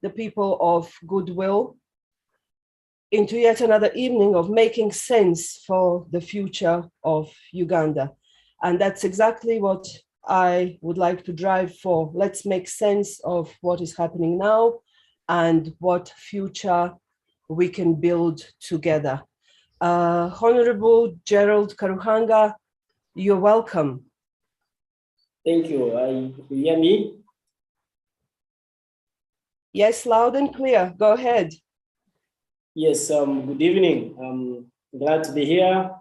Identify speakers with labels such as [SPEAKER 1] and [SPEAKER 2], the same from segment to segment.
[SPEAKER 1] the people of goodwill into yet another evening of making sense for the future of Uganda. And that's exactly what I would like to drive for. Let's make sense of what is happening now and what future we can build together. Honorable Gerald Karuhanga, you're welcome.
[SPEAKER 2] Thank you. You hear me?
[SPEAKER 1] Yes, loud and clear. Go ahead.
[SPEAKER 2] Yes, good evening. I'm glad to be here.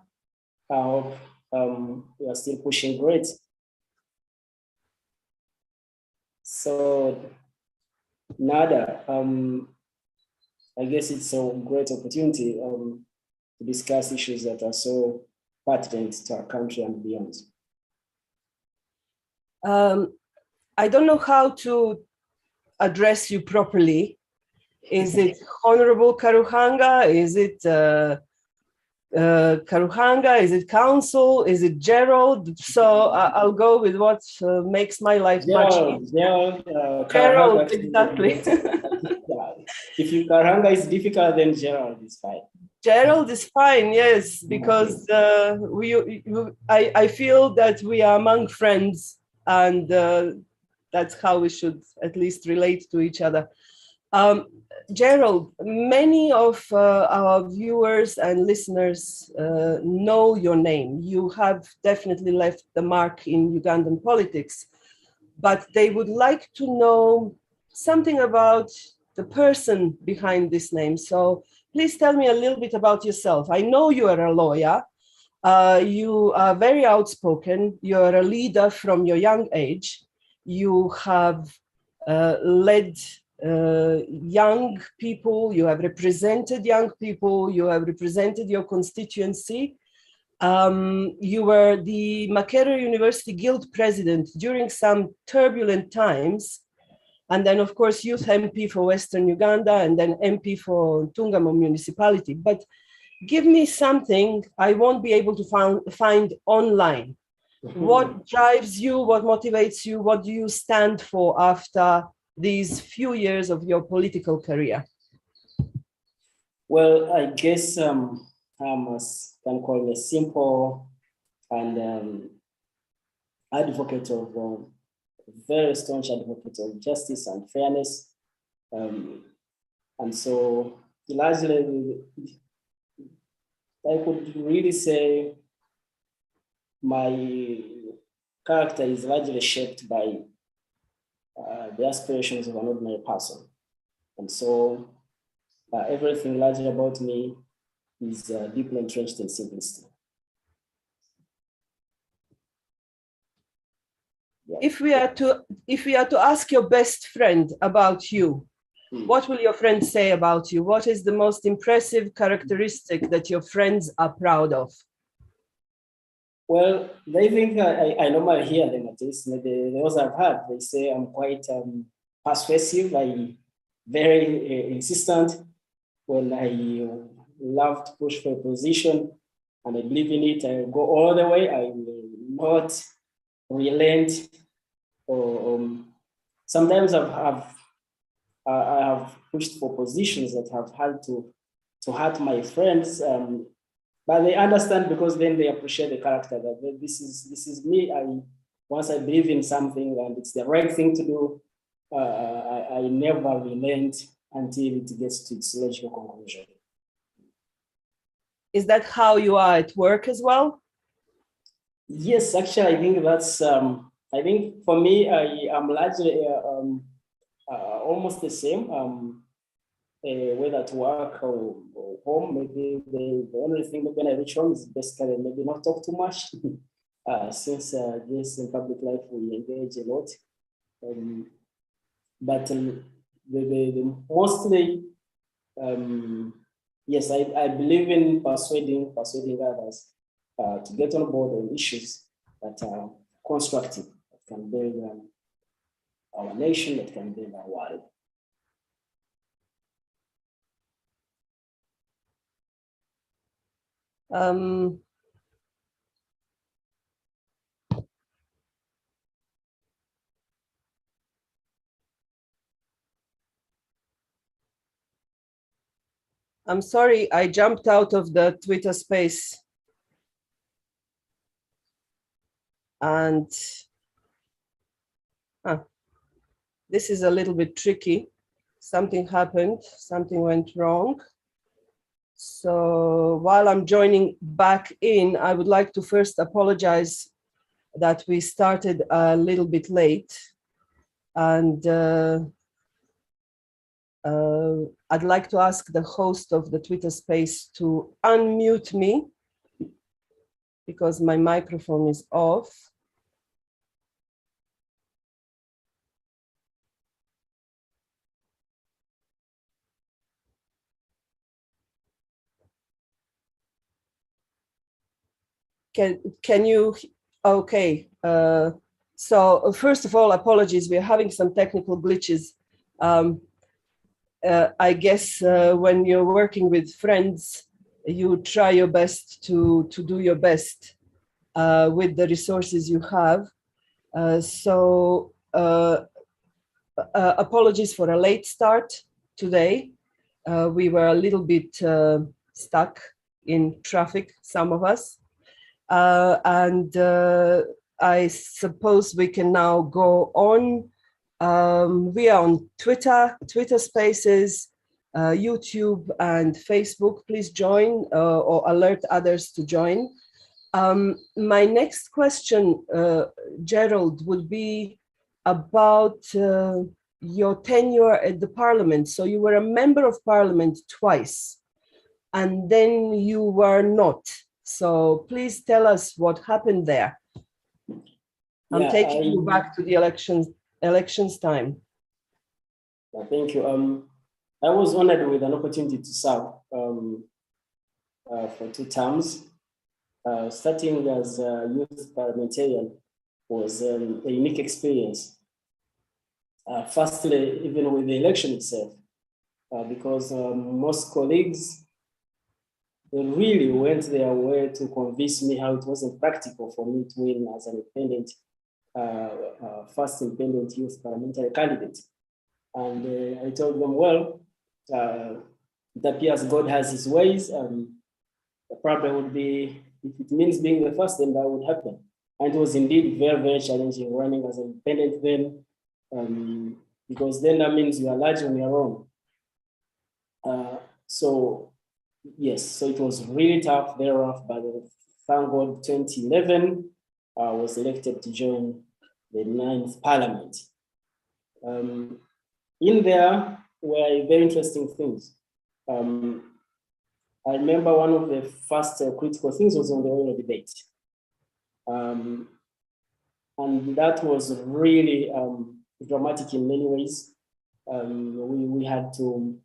[SPEAKER 2] I hope we are still pushing great. So, Nada, I guess it's a great opportunity to discuss issues that are so pertinent to our country and beyond.
[SPEAKER 1] I don't know how to address you properly. Is it Honorable Karuhanga? Is it Karuhanga? Is it Council? Is it Gerald? So I'll go with what makes my life much easier. Gerald, exactly.
[SPEAKER 2] If you Karuhanga is difficult, then Gerald is fine.
[SPEAKER 1] Gerald is fine, yes, because I feel that we are among friends, and that's how we should at least relate to each other. Gerald, many of our viewers and listeners know your name. You have definitely left the mark in Ugandan politics, but they would like to know something about the person behind this name. So please tell me a little bit about yourself. I know you are a lawyer. You are very outspoken. You're a leader from your young age. You have led young people. You have represented young people. You have represented your constituency. You were the Makerere University Guild president during some turbulent times. And then, of course, youth MP for Western Uganda, and then MP for Ntungamo municipality. But give me something I won't be able to find online. What drives you? What motivates you? What do you stand for after these few years of your political career?
[SPEAKER 2] Well, I guess can call me a simple and advocate of very staunch advocate of justice and fairness, and so largely I could really say my character is largely shaped by the aspirations of an ordinary person, and so everything largely about me is deeply entrenched in simplicity.
[SPEAKER 1] Yeah. If we are to ask your best friend about you, what will your friends say about you? What is the most impressive characteristic that your friends are proud of?
[SPEAKER 2] Well, they think I normally hear them at least. Those I've heard, they say I'm quite persuasive, very insistent. When I love to push for a position and I believe in it, I go all the way. I will not relent. Sometimes I have pushed for positions that have had to hurt my friends, but they understand because then they appreciate the character that this is me. Once I believe in something and it's the right thing to do, I never relent until it gets to its logical conclusion.
[SPEAKER 1] Is that how you are at work as well?
[SPEAKER 2] Yes, actually, I think that's. I think for me, I am largely almost the same. Whether at work or home, maybe the only thing that when I reach home is basically maybe not talk too much, since just in public life we engage a lot. But the mostly, yes, I believe in persuading others to get on board on issues that are constructive, that can build our nation, that can build our world.
[SPEAKER 1] I'm sorry, I jumped out of the Twitter space. And this is a little bit tricky. Something happened, something went wrong. So while I'm joining back in, I would like to first apologize that we started a little bit late. And I'd like to ask the host of the Twitter space to unmute me because my microphone is off. Can you, okay. So first of all, apologies, we're having some technical glitches. I guess when you're working with friends, you try your best to do your best with the resources you have. Apologies for a late start today. We were a little bit stuck in traffic, some of us. And I suppose we can now go on. We are on Twitter Spaces, YouTube, and Facebook. Please join or alert others to join. My next question, Gerald, would be about your tenure at the Parliament. So you were a member of Parliament twice, and then you were not. So please tell us what happened there. I'm taking you back to the elections time.
[SPEAKER 2] Thank you. I was honored with an opportunity to serve for 2 terms. Starting as a youth parliamentarian was a unique experience. Firstly, even with the election itself, because most colleagues, they really went their way to convince me how it wasn't practical for me to win as an independent, first independent youth parliamentary candidate. And I told them, well, it appears God has his ways. The problem would be, if it means being the first, then that would happen. And it was indeed very, very challenging running as an independent then, because then that means you are largely on your own. So it was really tough thereafter, but thank God 2011, I was elected to join the 9th Parliament. In there were very interesting things. I remember one of the first critical things was on the oil debate. And that was really dramatic in many ways. We had to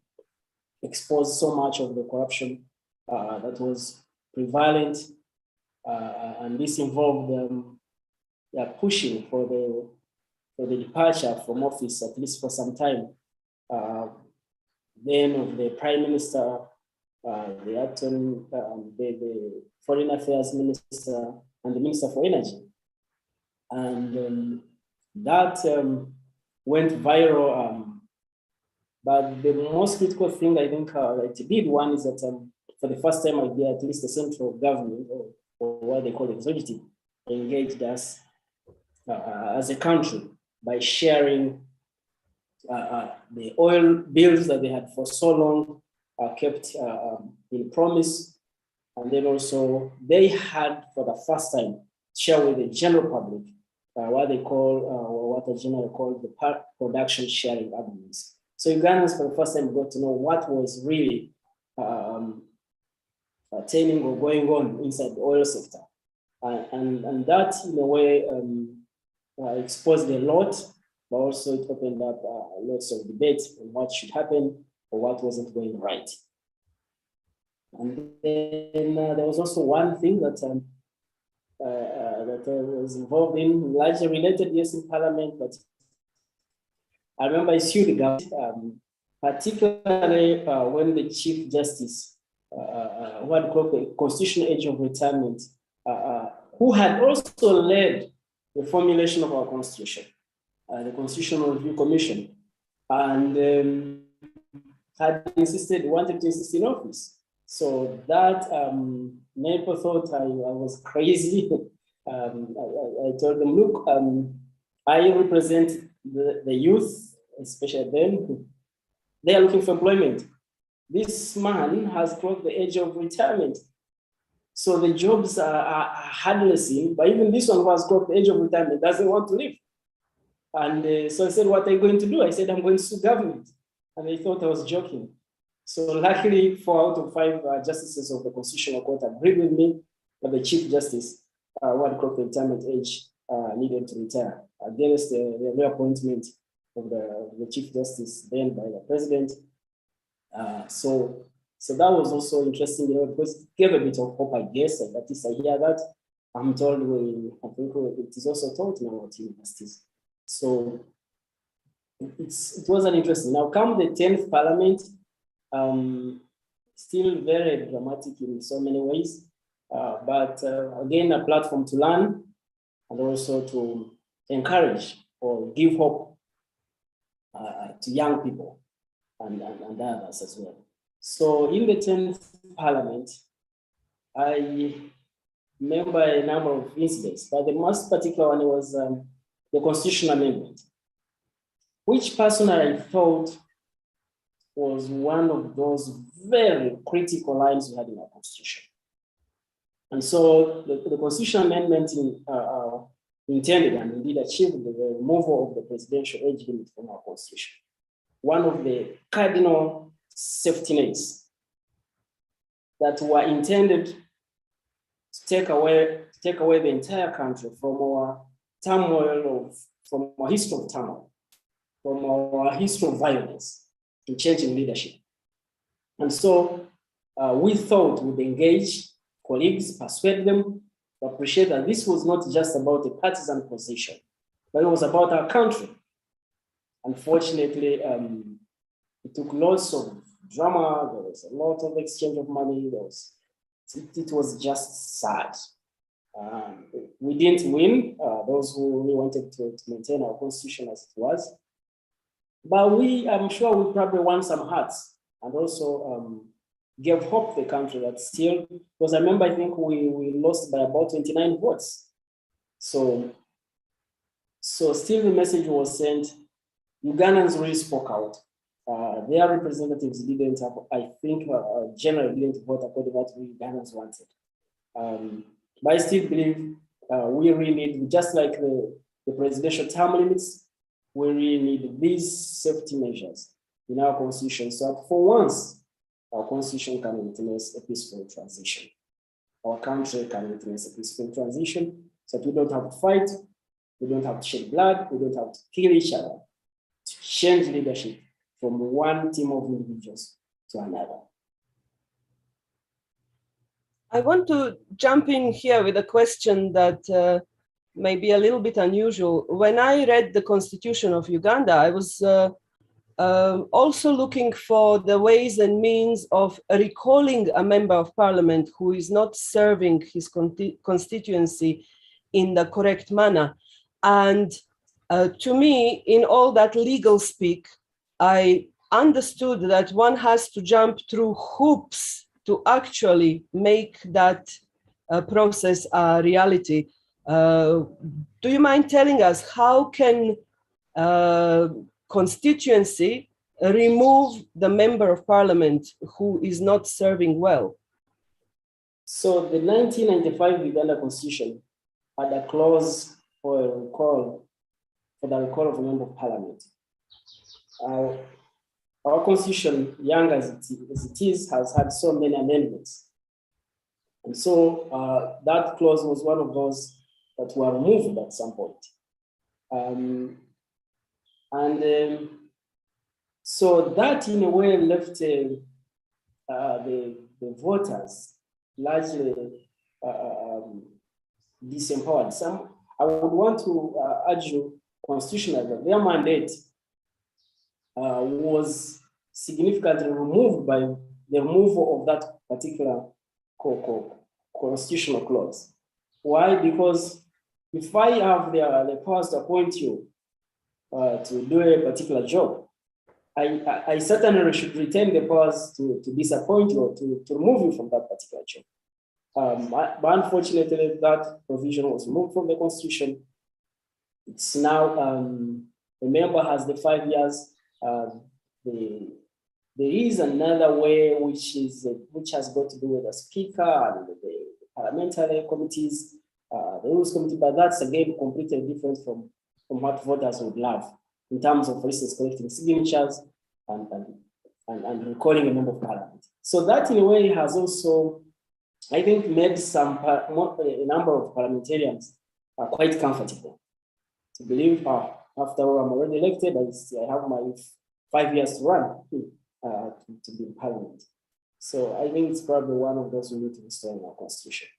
[SPEAKER 2] expose so much of the corruption that was prevalent. And this involved pushing for the departure from office, at least for some time, then of the Prime Minister, the Foreign Affairs Minister, and the Minister for Energy. And that went viral. But the most critical thing I think it did, one is that for the first time, at least the central government, or what they call executive, engaged us as a country by sharing the oil bills that they had for so long kept in promise. And then also they had, for the first time, share with the general public what they call, or what the general called the production sharing agreements. So Ugandans for the first time got to know what was really attaining or going on inside the oil sector. And that, in a way, exposed a lot, but also it opened up lots of debates on what should happen or what wasn't going right. And then there was also one thing that that I was involved in, largely related, yes, in Parliament, but I remember I sued the government, particularly when the Chief Justice, what called the Constitutional Age of Retirement, who had also led the formulation of our Constitution, the Constitutional Review Commission. And had insisted, wanted to insist in office. So that neighbor thought I was crazy. I told them, look, I represent the youth, especially them. They are looking for employment. This man has crossed the age of retirement. So the jobs are hardlessing, but even this one who has crossed the age of retirement doesn't want to leave. And so I said, what are you going to do? I said, I'm going to sue government. And they thought I was joking. So luckily, 4 out of 5 justices of the Constitutional Court agreed with me that the Chief Justice, who had crossed the retirement age, needed to retire against the reappointment of the Chief Justice then by the President. So that was also interesting, because it gave a bit of hope, I guess. At least I hear that. I'm told I think it is also taught now at universities. So it was an interesting. Now come the 10th Parliament, still very dramatic in so many ways, but again, a platform to learn and also to encourage or give hope to young people and others as well. So in the 10th Parliament, I remember a number of incidents, but the most particular one was the Constitutional Amendment, which personally I thought was one of those very critical lines we had in our Constitution. And so the Constitutional Amendment intended and indeed achieved the removal of the presidential age limit from our Constitution. One of the cardinal safety nets that were intended to take away the entire country from our turmoil, from our history of turmoil, from our history of violence, to changing leadership. And so we thought we'd engage colleagues, persuade them to appreciate that this was not just about a partisan position, but it was about our country. Unfortunately, it took lots of drama. There was a lot of exchange of money. It was just sad. We didn't win, those who really wanted to maintain our Constitution as it was. But I'm sure we probably won some hearts and also gave hope to the country that still, because I remember, I think we lost by about 29 votes. So still the message was sent. Ugandans really spoke out. Their representatives didn't have, I think, generally didn't vote according to what we Ugandans wanted. But I still believe we really need, just like the presidential term limits, we really need these safety measures in our Constitution, so that for once, our Constitution can witness a peaceful transition. Our country can witness a peaceful transition, so that we don't have to fight, we don't have to shed blood, we don't have to kill each other, to change leadership from one team of individuals to another.
[SPEAKER 1] I want to jump in here with a question that may be a little bit unusual. When I read the Constitution of Uganda, I was also looking for the ways and means of recalling a member of parliament who is not serving his constituency in the correct manner. And to me, in all that legal speak, I understood that one has to jump through hoops to actually make that process a reality. Do you mind telling us how can constituency remove the member of parliament who is not serving well?
[SPEAKER 2] So the 1995 Uganda Constitution had a clause for the recall of a member of parliament. Our Constitution, young as it is, has had so many amendments. And so that clause was one of those that were removed at some point. So that in a way left the voters largely disempowered. I would want to argue constitutionally that their mandate was significantly removed by the removal of that particular constitutional clause. Why? Because if I have the powers to appoint you to do a particular job, I certainly should retain the powers to disappoint you or to remove you from that particular job. But unfortunately, that provision was removed from the Constitution. It's now the member has the 5 years. There is another way which has got to do with the speaker and the parliamentary committees, the rules committee, but that's again completely different from what voters would love in terms of, for instance, collecting signatures and recalling a member of parliament. So that in a way has also, I think, made a number of parliamentarians quite comfortable to believe, after all, I'm already elected, I have my 5 years to run to be in parliament. So I think it's probably one of those we need to restore in our constitution.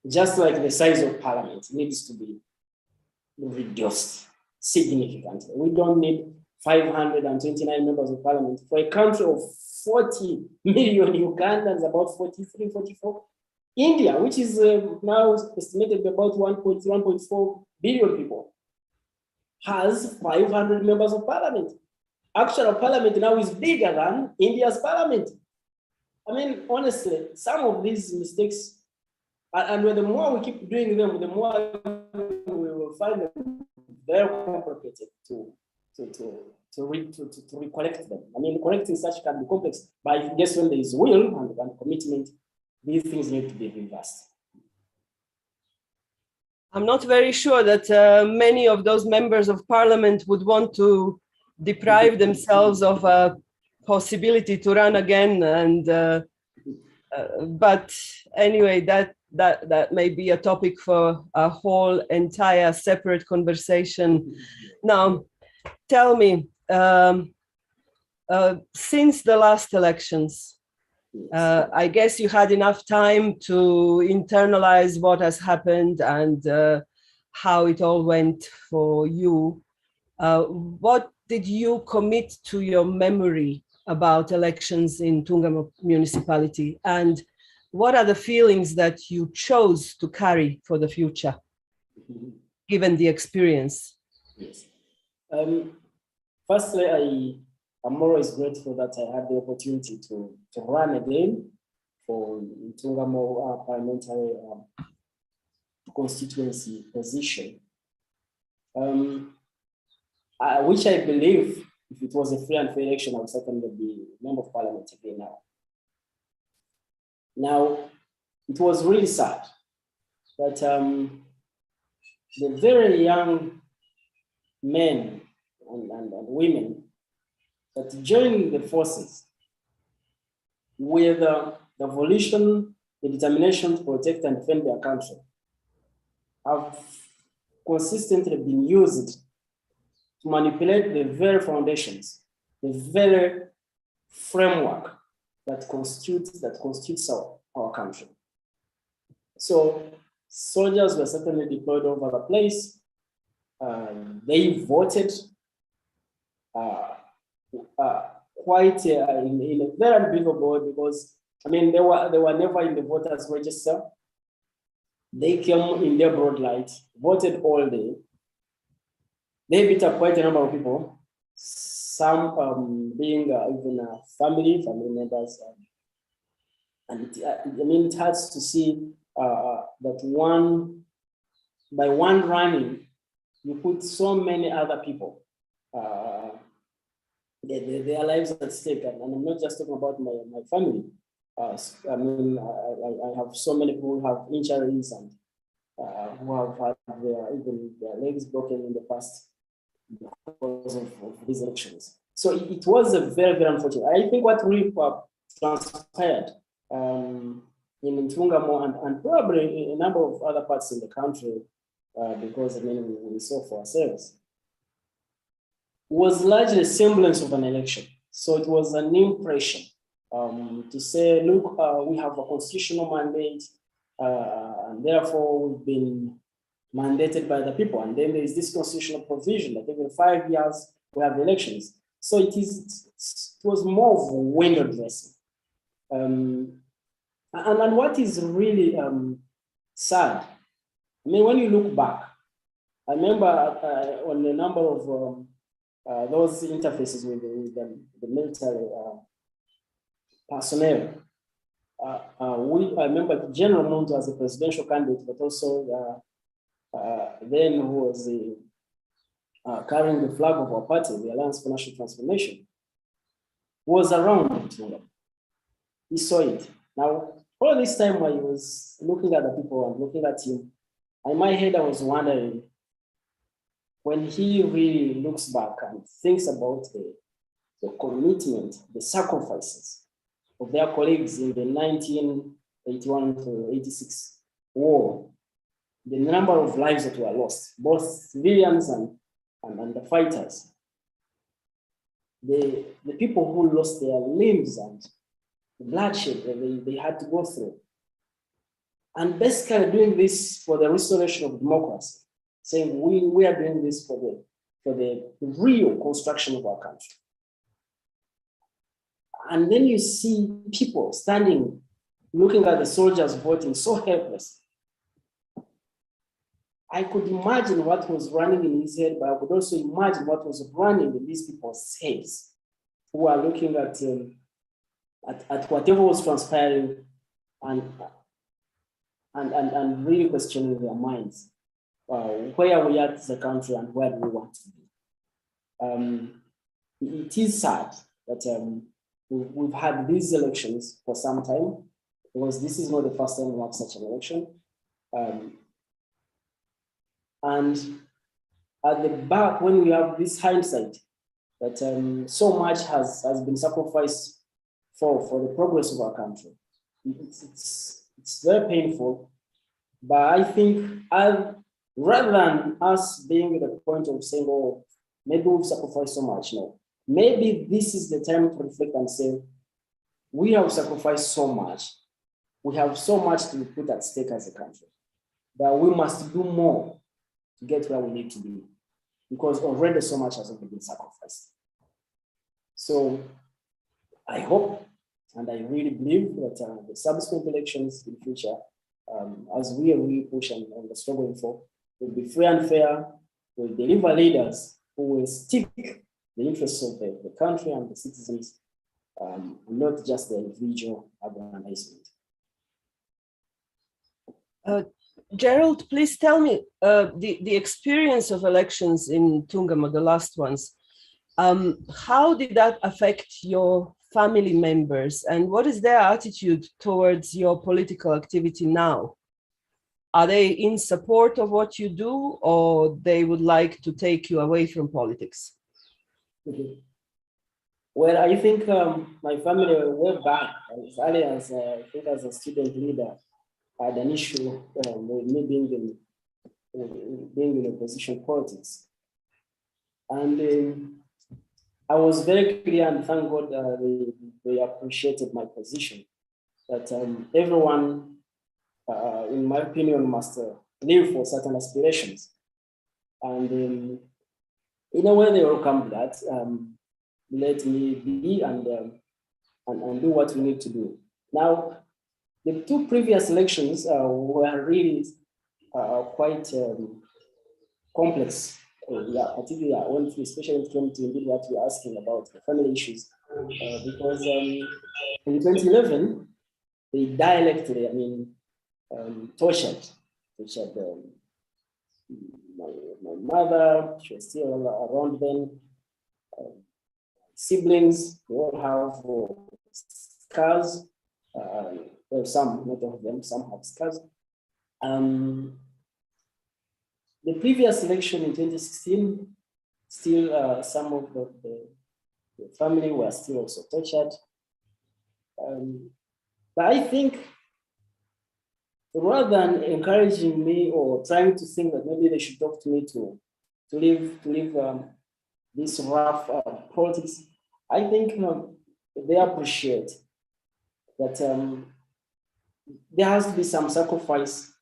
[SPEAKER 2] Just like the size of parliament needs to be reduced significantly. We don't need 529 members of parliament for a country of 40 million Ugandans, about 43, 44. India, which is now estimated to be about 1.4 billion people, has 500 members of parliament. Actual parliament now is bigger than India's parliament. I mean, honestly, some of these mistakes, and the more we keep doing them, the more we will find them very complicated to recollect them. I mean, correcting such can be complex, but I guess when there is will and commitment, these things need to be reversed.
[SPEAKER 1] I'm not very sure that many of those members of parliament would want to deprive themselves of a possibility to run again. And but anyway, that may be a topic for a whole entire separate conversation. Now, tell me, since the last elections, I guess you had enough time to internalize what has happened and how it all went for you. What did you commit to your memory about elections in Tungamo municipality? And what are the feelings that you chose to carry for the future, given the experience?
[SPEAKER 2] Yes. Firstly, I'm always grateful that I had the opportunity to run again for Tungamo parliamentary constituency position, which I believe, if it was a free and fair election, I would certainly be member of parliament again now. Now, it was really sad that the very young men and women that joined the forces with the volition, the determination to protect and defend their country have consistently been used to manipulate the very foundations, the very framework that constitutes our country. So soldiers were certainly deployed over the place. They voted quite in a very unbelievable way, because I mean they were never in the voters register. They came in their broad light, voted all day. They beat up quite a number of people, some being even family members. And I mean, it hurts to see that by one running, you put so many other people, their lives at stake. And I'm not just talking about my family. I mean, I have so many people who have injuries and who have had even their legs broken in the past because of these elections. So it was a very, very unfortunate. I think what really transpired in Tungamo and probably in a number of other parts in the country, because I mean we saw for ourselves, was largely a semblance of an election. So it was an impression to say, look, we have a constitutional mandate, and therefore we've been mandated by the people. And then there is this constitutional provision that every 5 years we have elections. So it was more of a window dressing. And what is really sad, I mean, when you look back, I remember on a number of those interfaces with the military personnel. I remember General Muntu as a presidential candidate, but also then who was carrying the flag of our party, the Alliance for National Transformation, was around. He saw it. Now, all this time while I was looking at the people and looking at him, in my head I was wondering, when he really looks back and thinks about the commitment, the sacrifices of their colleagues in the 1981 to 86 war, the number of lives that were lost, both civilians and the fighters, the people who lost their limbs and the bloodshed that they had to go through. And basically doing this for the restoration of democracy, saying we are doing this for the real construction of our country. And then you see people standing, looking at the soldiers voting, so helpless. I could imagine what was running in his head, but I could also imagine what was running in these people's heads who are looking at whatever was transpiring and really questioning their minds. Where we are as a country and where do we want to be? It is sad that we've had these elections for some time, because this is not the first time we have such an election. And at the back, when we have this hindsight that so much has been sacrificed for the progress of our country, it's very painful. But I think rather than us being at the point of saying, oh, maybe we've sacrificed so much, no. Maybe this is the time to reflect and say, we have sacrificed so much. We have so much to put at stake as a country that we must do more to get where we need to be, because already so much has already been sacrificed. So I hope, and I really believe that the subsequent elections in the future, as we are really pushing and struggling for, will be free and fair, will deliver leaders who will stick the interests of the country and the citizens, not just the individual aggrandizement.
[SPEAKER 1] Gerald, please tell me the experience of elections in Tungama, the last ones. How did that affect your family members, and what is their attitude towards your political activity now? Are they in support of what you do, or they would like to take you away from politics?
[SPEAKER 2] Well, I think my family way back, as early as I think as a student leader, had an issue with me being in opposition politics. And I was very clear, and thank God they appreciated my position, that everyone, in my opinion, must live for certain aspirations. And in a way, they welcomed that. Let me be and do what we need to do. Now, the two previous elections were really quite complex. Particularly, especially when it came to what you're asking about, the family issues. Because in 2011, they directly, tortured my mother. She was still around then. Siblings, they all have scars. Well, some, not all of them, some have scars. The previous election in 2016, still some of the family were still also tortured. But I think rather than encouraging me or trying to think that maybe they should talk to me to live this rough politics, I think they appreciate that there has to be some sacrifice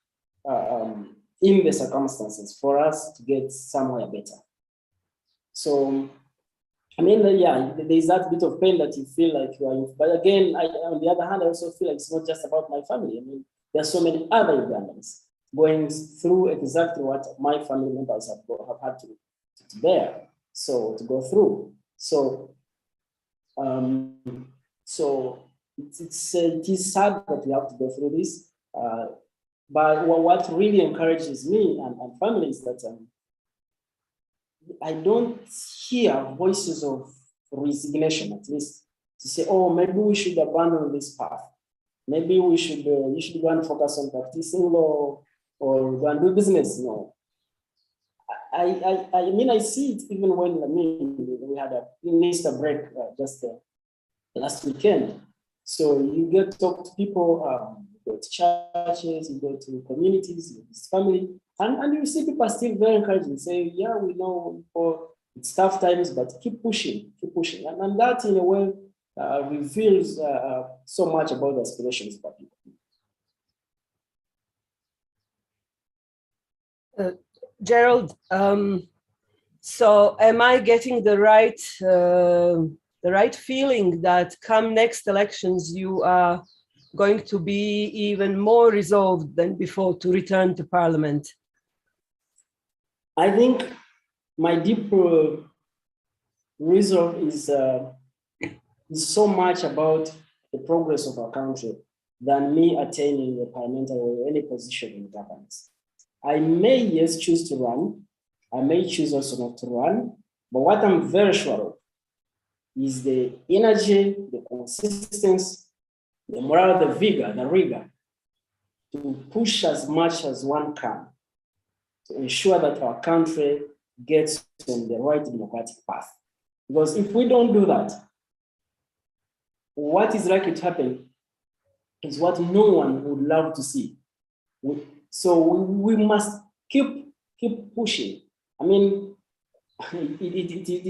[SPEAKER 2] in the circumstances for us to get somewhere better. So, there's that bit of pain that you feel like you are in, but again, on the other hand, I also feel like it's not just about my family. There are so many other Ugandans going through exactly what my family members have had to bear. so to go through. So it is sad that we have to go through this. But what really encourages me and family is that I don't hear voices of resignation, at least, to say, oh, maybe we should abandon this path. Maybe we should, you should go and focus on practicing law or go and do business. No. I mean, I see it even when, we had a Easter break just last weekend. So you get to talk to people, you go to churches, you go to communities, you visit family, and you see people are still very encouraging, say, yeah, we know it's tough times, but keep pushing, keep pushing. And that in a way reveals so much about the aspirations of people.
[SPEAKER 1] Gerald, so am I getting the right feeling that come next elections, you are going to be even more resolved than before to return to Parliament?
[SPEAKER 2] I think my deep resolve is so much about the progress of our country than me attaining a parliamentary or any position in governance. I may, yes, choose to run. I may choose also not to run. But what I'm very sure of is the energy, the consistency, the morale, the vigor, the rigor to push as much as one can to ensure that our country gets on the right democratic path. Because if we don't do that, what is likely to happen is what no one would love to see. So we must keep pushing. I mean,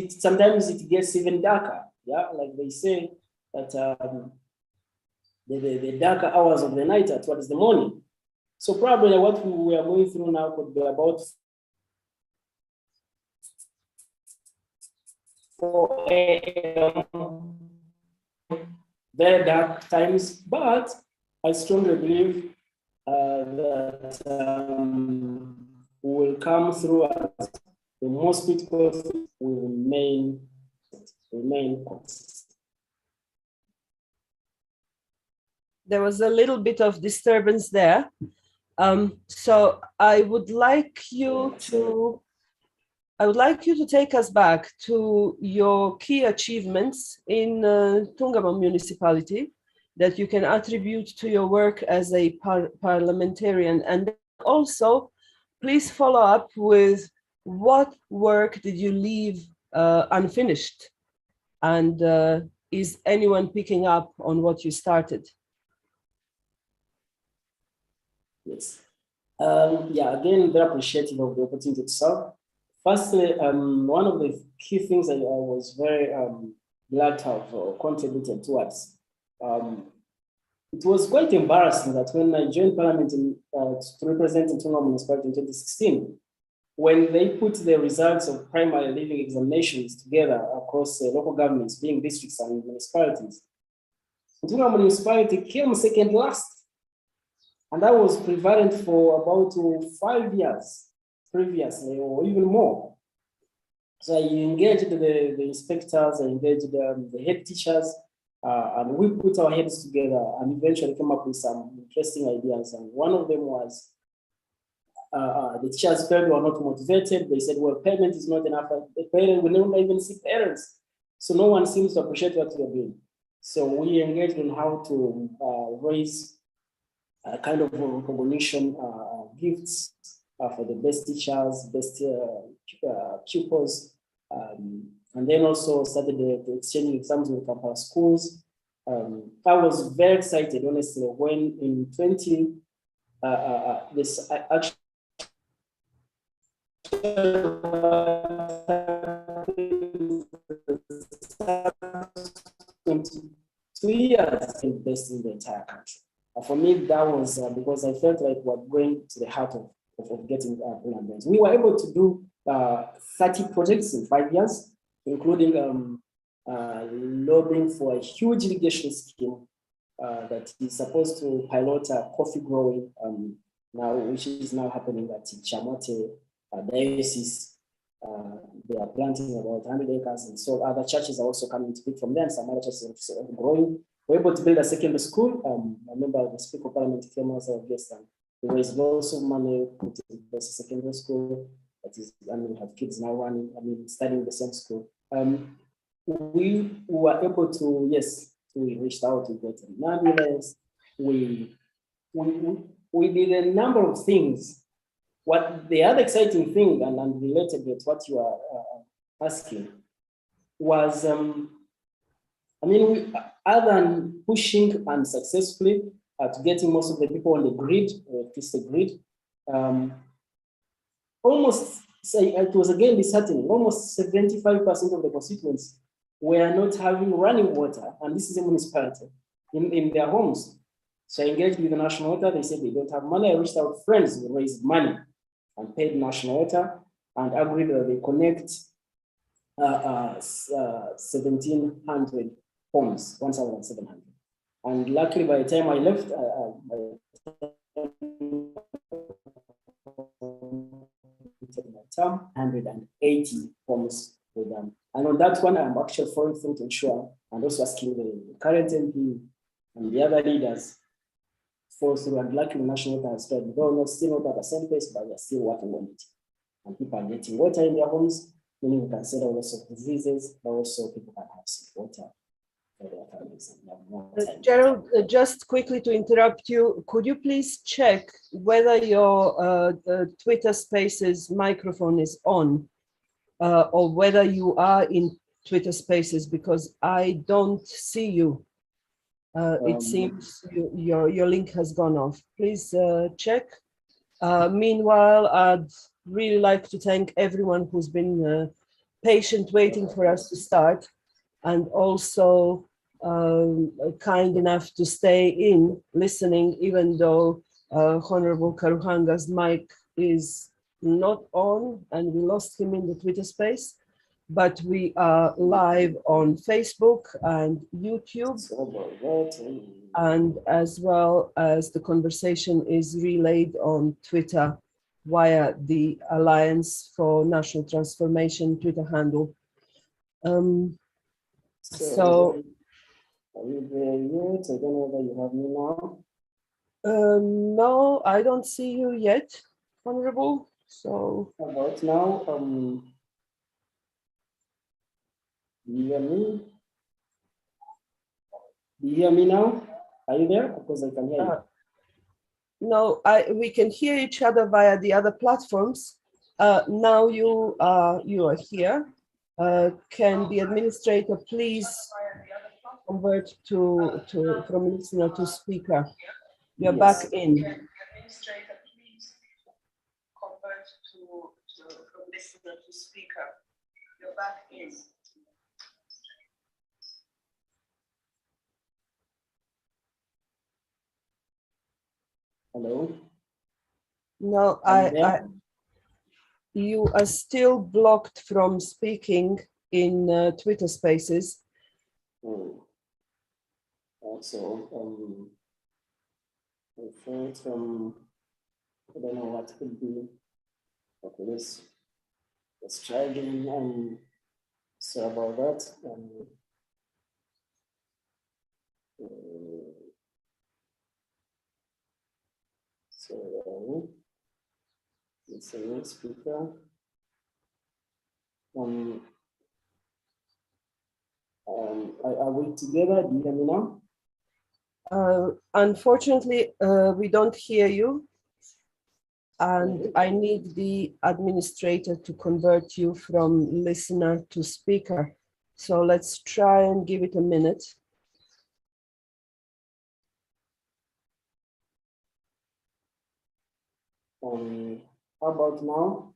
[SPEAKER 2] sometimes it gets even darker. Yeah, like they say that the darker hours of the night are towards the morning. So probably what we are going through now could be about 4 a.m. very dark times, but I strongly believe that we will come through as the most critical thing will remain consistent.
[SPEAKER 1] There was a little bit of disturbance there. So I would like you to take us back to your key achievements in Tungamo municipality that you can attribute to your work as a parliamentarian. And also, please follow up with what work did you leave unfinished? And is anyone picking up on what you started?
[SPEAKER 2] Yes. Yeah, again, very appreciative of the opportunity itself. Firstly, one of the key things that I was very glad to have contributed towards. It was quite embarrassing that when I joined Parliament to represent Tungamo municipality in 2016, when they put the results of primary living examinations together across local governments, being districts and municipalities, Tungamo municipality came second last. And that was prevalent for about 5 years previously, or even more. So I engaged the inspectors, I engaged the head teachers, and we put our heads together and eventually came up with some interesting ideas. And one of them was the teachers felt we were not motivated. They said, well, payment is not enough. The parent, we never even see parents. So no one seems to appreciate what we are doing. So we engaged on how to raise kind of recognition gifts for the best teachers, best pupils, and then also started the exchanging exams with Kampala schools. I was very excited, honestly, when in 20, this actually 2 years investing in the entire country. For me, that was because I felt like we're going to the heart of getting Ugandans. We were able to do 30 projects in 5 years, including lobbying for a huge irrigation scheme that is supposed to pilot coffee growing now, which is now happening at Chamote diocese. they are planting about 100 acres, and so other churches are also coming to pick from them. Some other churches are growing. We're able to build a secondary school. I remember the Speaker of Parliament came as a guest, and there was lots of money put in the secondary school. That is, we have kids now running, studying the same school. We were able to, yes, we reached out to get an ambulance. We did a number of things. What the other exciting thing, and related with what you are asking, was, other than pushing unsuccessfully at getting most of the people on the grid, or at least the grid, almost, say, it was again disheartening, almost 75% of the constituents were not having running water, and this is a municipality, in their homes. So I engaged with the National Water. They said they don't have money. I reached out to friends who raised money and paid National Water and agreed that they connect 1,700 homes, 1,700. And luckily, by the time I left, 180 homes with them. And on that one, I'm actually following through to ensure, and also asking the current MP and the other leaders follow through. And luckily, National Water has tried, though not still not at the same pace, but they're still working on it. And people are getting water in their homes, meaning we can settle lots of diseases, but also people can have some water for their families.
[SPEAKER 1] Gerald, just quickly to interrupt you, could you please check whether your Twitter Spaces microphone is on, or whether you are in Twitter Spaces, because I don't see you. It seems your link has gone off. Please check. Meanwhile, I'd really like to thank everyone who's been patient waiting for us to start, and also kind enough to stay in listening, even though Honorable Karuhanga's mic is not on and we lost him in the Twitter space. But we are live on Facebook and YouTube, and as well as the conversation is relayed on Twitter via the Alliance for National Transformation Twitter handle.
[SPEAKER 2] So are you there yet? I don't know whether you have me now.
[SPEAKER 1] No, I don't see you yet, Honorable. So
[SPEAKER 2] how about now? Do you hear me? Do you hear me now? Are you there? Because I can hear you.
[SPEAKER 1] No, we can hear each other via the other platforms. Now you are here. Can the administrator please convert from listener to speaker? You're back in. Can the administrator please convert from listener to speaker? You're back in.
[SPEAKER 2] Hello?
[SPEAKER 1] No, you are still blocked from speaking in Twitter Spaces.
[SPEAKER 2] Also, I think I don't know what could be. Okay, let's try again. Sorry about that. So it's a new speaker. Are we together? Do you hear me now?
[SPEAKER 1] Unfortunately, we don't hear you, and I need the administrator to convert you from listener to speaker. So let's try and give it a minute.
[SPEAKER 2] How about now?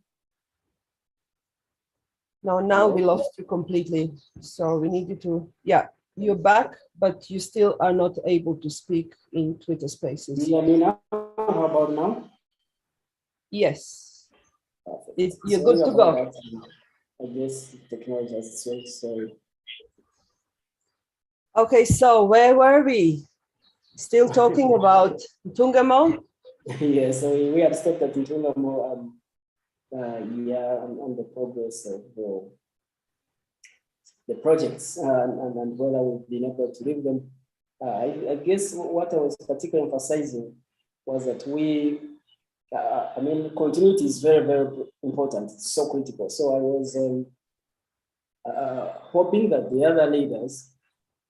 [SPEAKER 1] No, now we lost you completely. So we need you to, yeah, you're back, but you still are not able to speak in Twitter Spaces.
[SPEAKER 2] Do you hear me now? How about now?
[SPEAKER 1] Yes. You're good to go.
[SPEAKER 2] That. I guess technology has switched, sorry.
[SPEAKER 1] Okay, so where were we? Still talking about Ntungamo?
[SPEAKER 2] Yeah, so we had stopped at Ntungamo. year on the progress of the projects and whether we've been able to leave them. I guess what I was particularly emphasizing was that I mean, continuity is very, very important. It's so critical. So I was hoping that the other leaders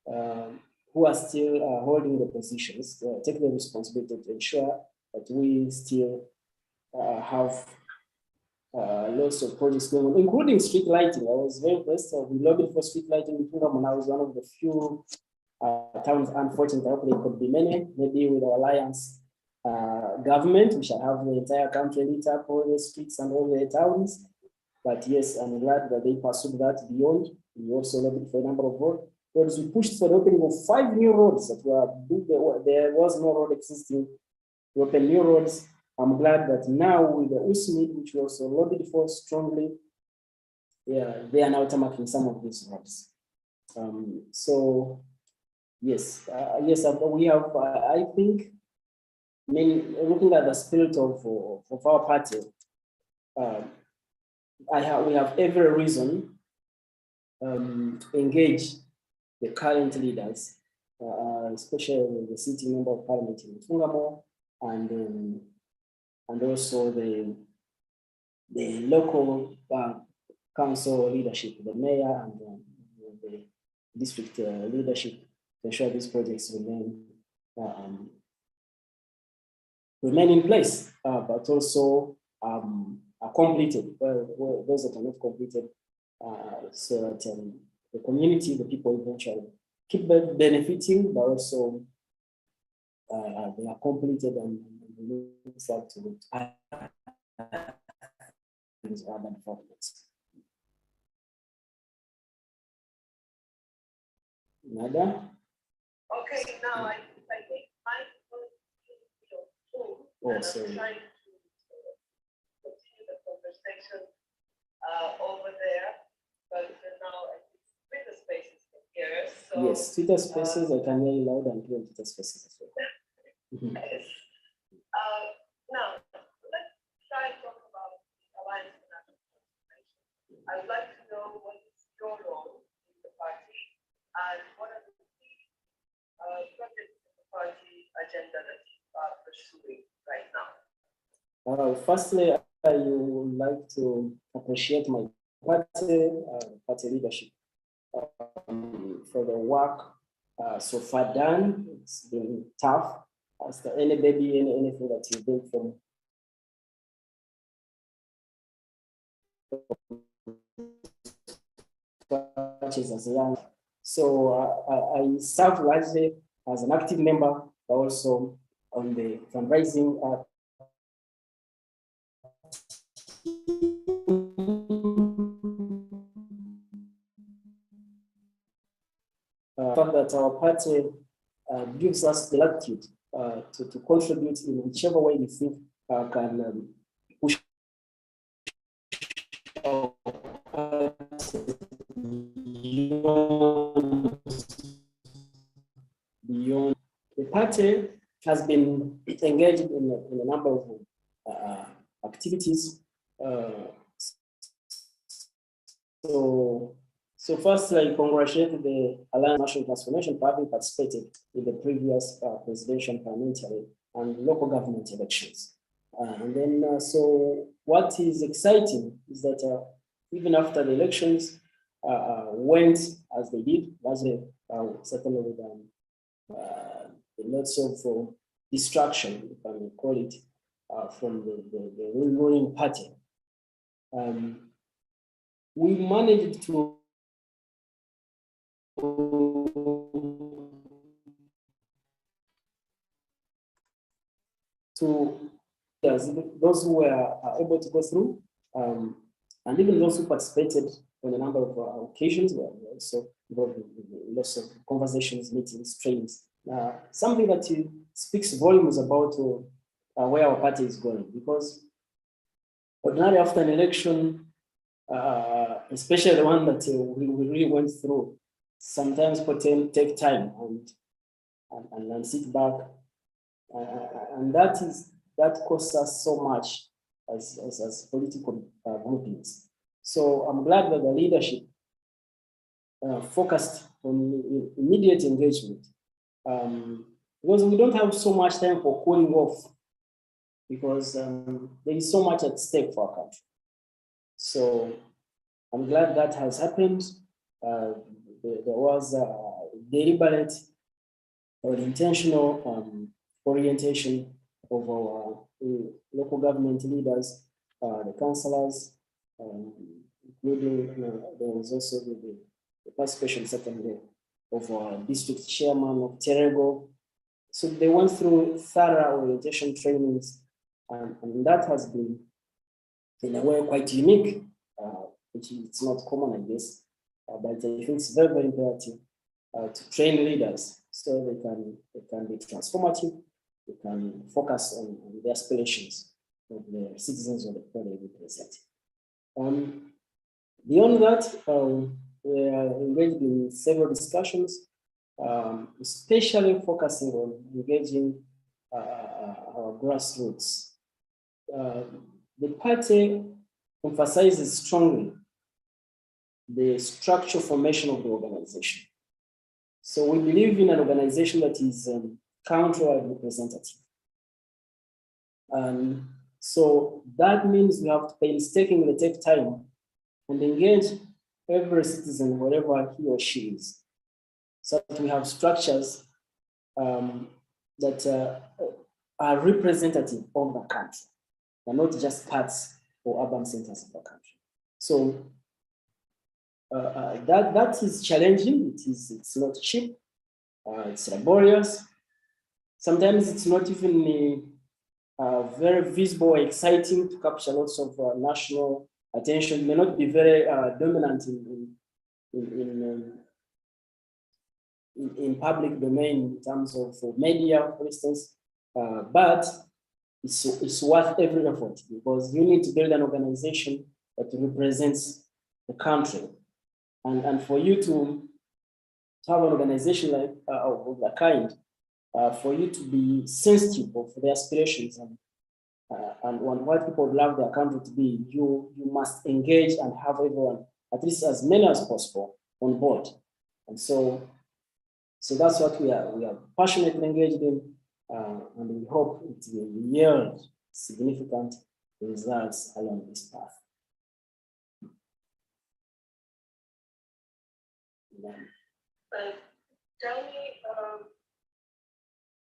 [SPEAKER 2] who are still holding the positions take the responsibility to ensure that we still have lots of projects going on, including street lighting. I was very impressed. We lobbied for street lighting in Uganda, and I was one of the few towns. Unfortunately, hopefully it could be many. Maybe with our alliance government, we shall have the entire country lit up, all the streets and all the towns. But yes, I'm glad that they pursued that beyond. We also lobbied for a number of roads. We pushed for the opening of 5 new roads that were there was no road existing. We opened new roads. I'm glad that now with the USMID, which we also lobbied for strongly, yeah, they are now tarmacking some of these roads. So yes, we have. I think, looking at the spirit of our party, we have every reason to engage the current leaders, especially the sitting member of parliament in Fungamo, and also the local council leadership, the mayor and the district leadership, to ensure these projects remain in place, but also are completed. Well, those that are not completed, so that the community, the people eventually keep benefiting, but also they are completed and look forward to these urban developments. Nada?
[SPEAKER 1] Okay, now I think my I'm trying to continue the conversation over there, but now I think Twitter Spaces here. So,
[SPEAKER 2] yes, Twitter Spaces, I can hear you loud and clear on Twitter Spaces as well.
[SPEAKER 1] Yes. Now, let's try and talk about the Alliance for National Transformation. I would like to know what is your role in the party and what are the key projects in the party agenda that you are pursuing right now?
[SPEAKER 2] Firstly, I would like to appreciate my party leadership for the work so far done. It's been tough. As to anything that you do from as a young. So I serve largely as an active member, but also on the fundraising fact that our party gives us the latitude to contribute in whichever way we think can push beyond. The party has been engaged in a number of activities. So first, I congratulate the Alliance for National Transformation for having participated in the previous presidential, parliamentary, and local government elections. And then, so what is exciting is that even after the elections went as they did, certainly with lots of distraction, if I may call it, from the ruling party. We managed to those who were able to go through, and even those who participated on a number of occasions were also involved in lots of conversations, meetings, trainings. Something that speaks volumes about where our party is going, because ordinarily after an election, especially the one that we really went through, sometimes people take time and sit back, and that costs us so much as political groupings. So I'm glad that the leadership focused on immediate engagement, because we don't have so much time for cooling off, because there is so much at stake for our country. So I'm glad that has happened. There was deliberate or intentional orientation of our local government leaders, the councillors, including there was also the participation secondly of our district chairman of Terego. So they went through thorough orientation trainings, and that has been in a way quite unique, which is not common, I guess, but I think it's very, very imperative to train leaders so they can be transformative, they can focus on the aspirations of the citizens of the country they represent. Beyond that, we are engaged in several discussions, especially focusing on engaging our grassroots. The party emphasizes strongly the structural formation of the organization. So we believe in an organization that is country-wide representative. So that means we have to painstakingly take time and engage every citizen wherever he or she is, so that we have structures that are representative of the country, and not just parts or urban centers of the country. So that is challenging. It's not cheap. It's laborious. Sometimes it's not even very visible or exciting to capture lots of national attention. It may not be very dominant in public domain in terms of media, for instance, but it's worth every effort, because you need to build an organization that represents the country. And for you to have an organization like of the kind, for you to be sensitive of the aspirations and what people would love their country to be, you must engage and have everyone, at least as many as possible, on board. And so that's what we are passionately engaged in, and we hope it will yield significant results along this path.
[SPEAKER 1] Tell me,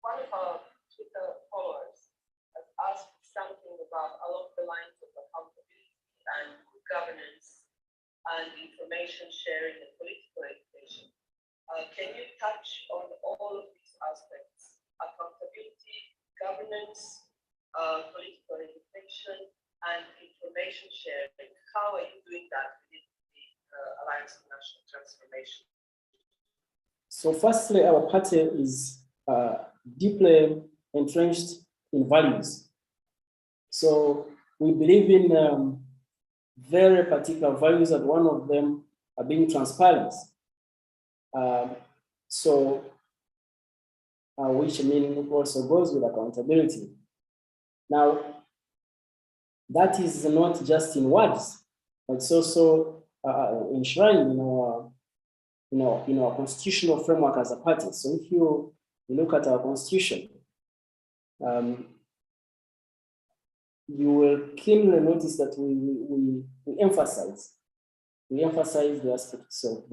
[SPEAKER 1] one of our Twitter followers has asked something about along the lines of accountability and good governance and information sharing and political education. Can you touch on all of these aspects? Accountability, governance, political education, and information sharing. How are you doing that within the Alliance for National Transformation?
[SPEAKER 2] So firstly, our party is deeply entrenched in values. So we believe in very particular values, and one of them are being transparent. Which I mean also goes with accountability. Now, that is not just in words, but it's also enshrined in our constitutional framework as a party. So if you look at our constitution, you will keenly notice that we emphasize the aspects of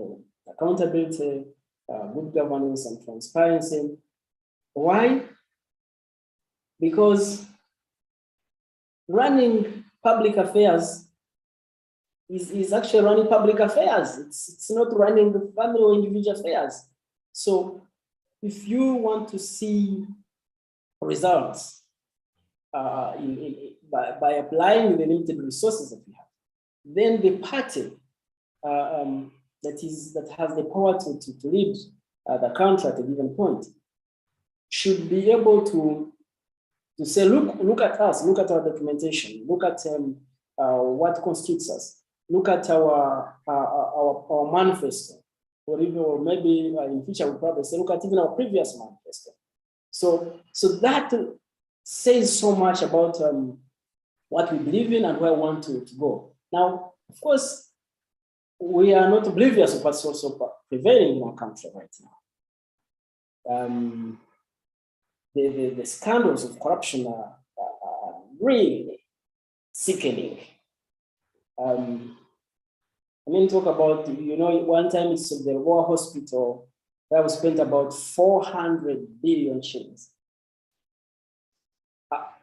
[SPEAKER 2] accountability, good governance, and transparency. Why? Because running public affairs is actually running public affairs. It's not running the family or individual affairs. So if you want to see results by applying the limited resources that we have, then the party that has the power to lead the country at a given point should be able to say, look at us, look at our documentation, look at what constitutes us, look at our manifesto, or even, or maybe in future we'll probably say, look at even our previous manifesto. So that says so much about what we believe in and where we want to go. Now, of course, we are not oblivious of what's also prevailing in our country right now. The scandals of corruption are really sickening. Talk about, one time it's the War Hospital that was spent about 400 billion shillings.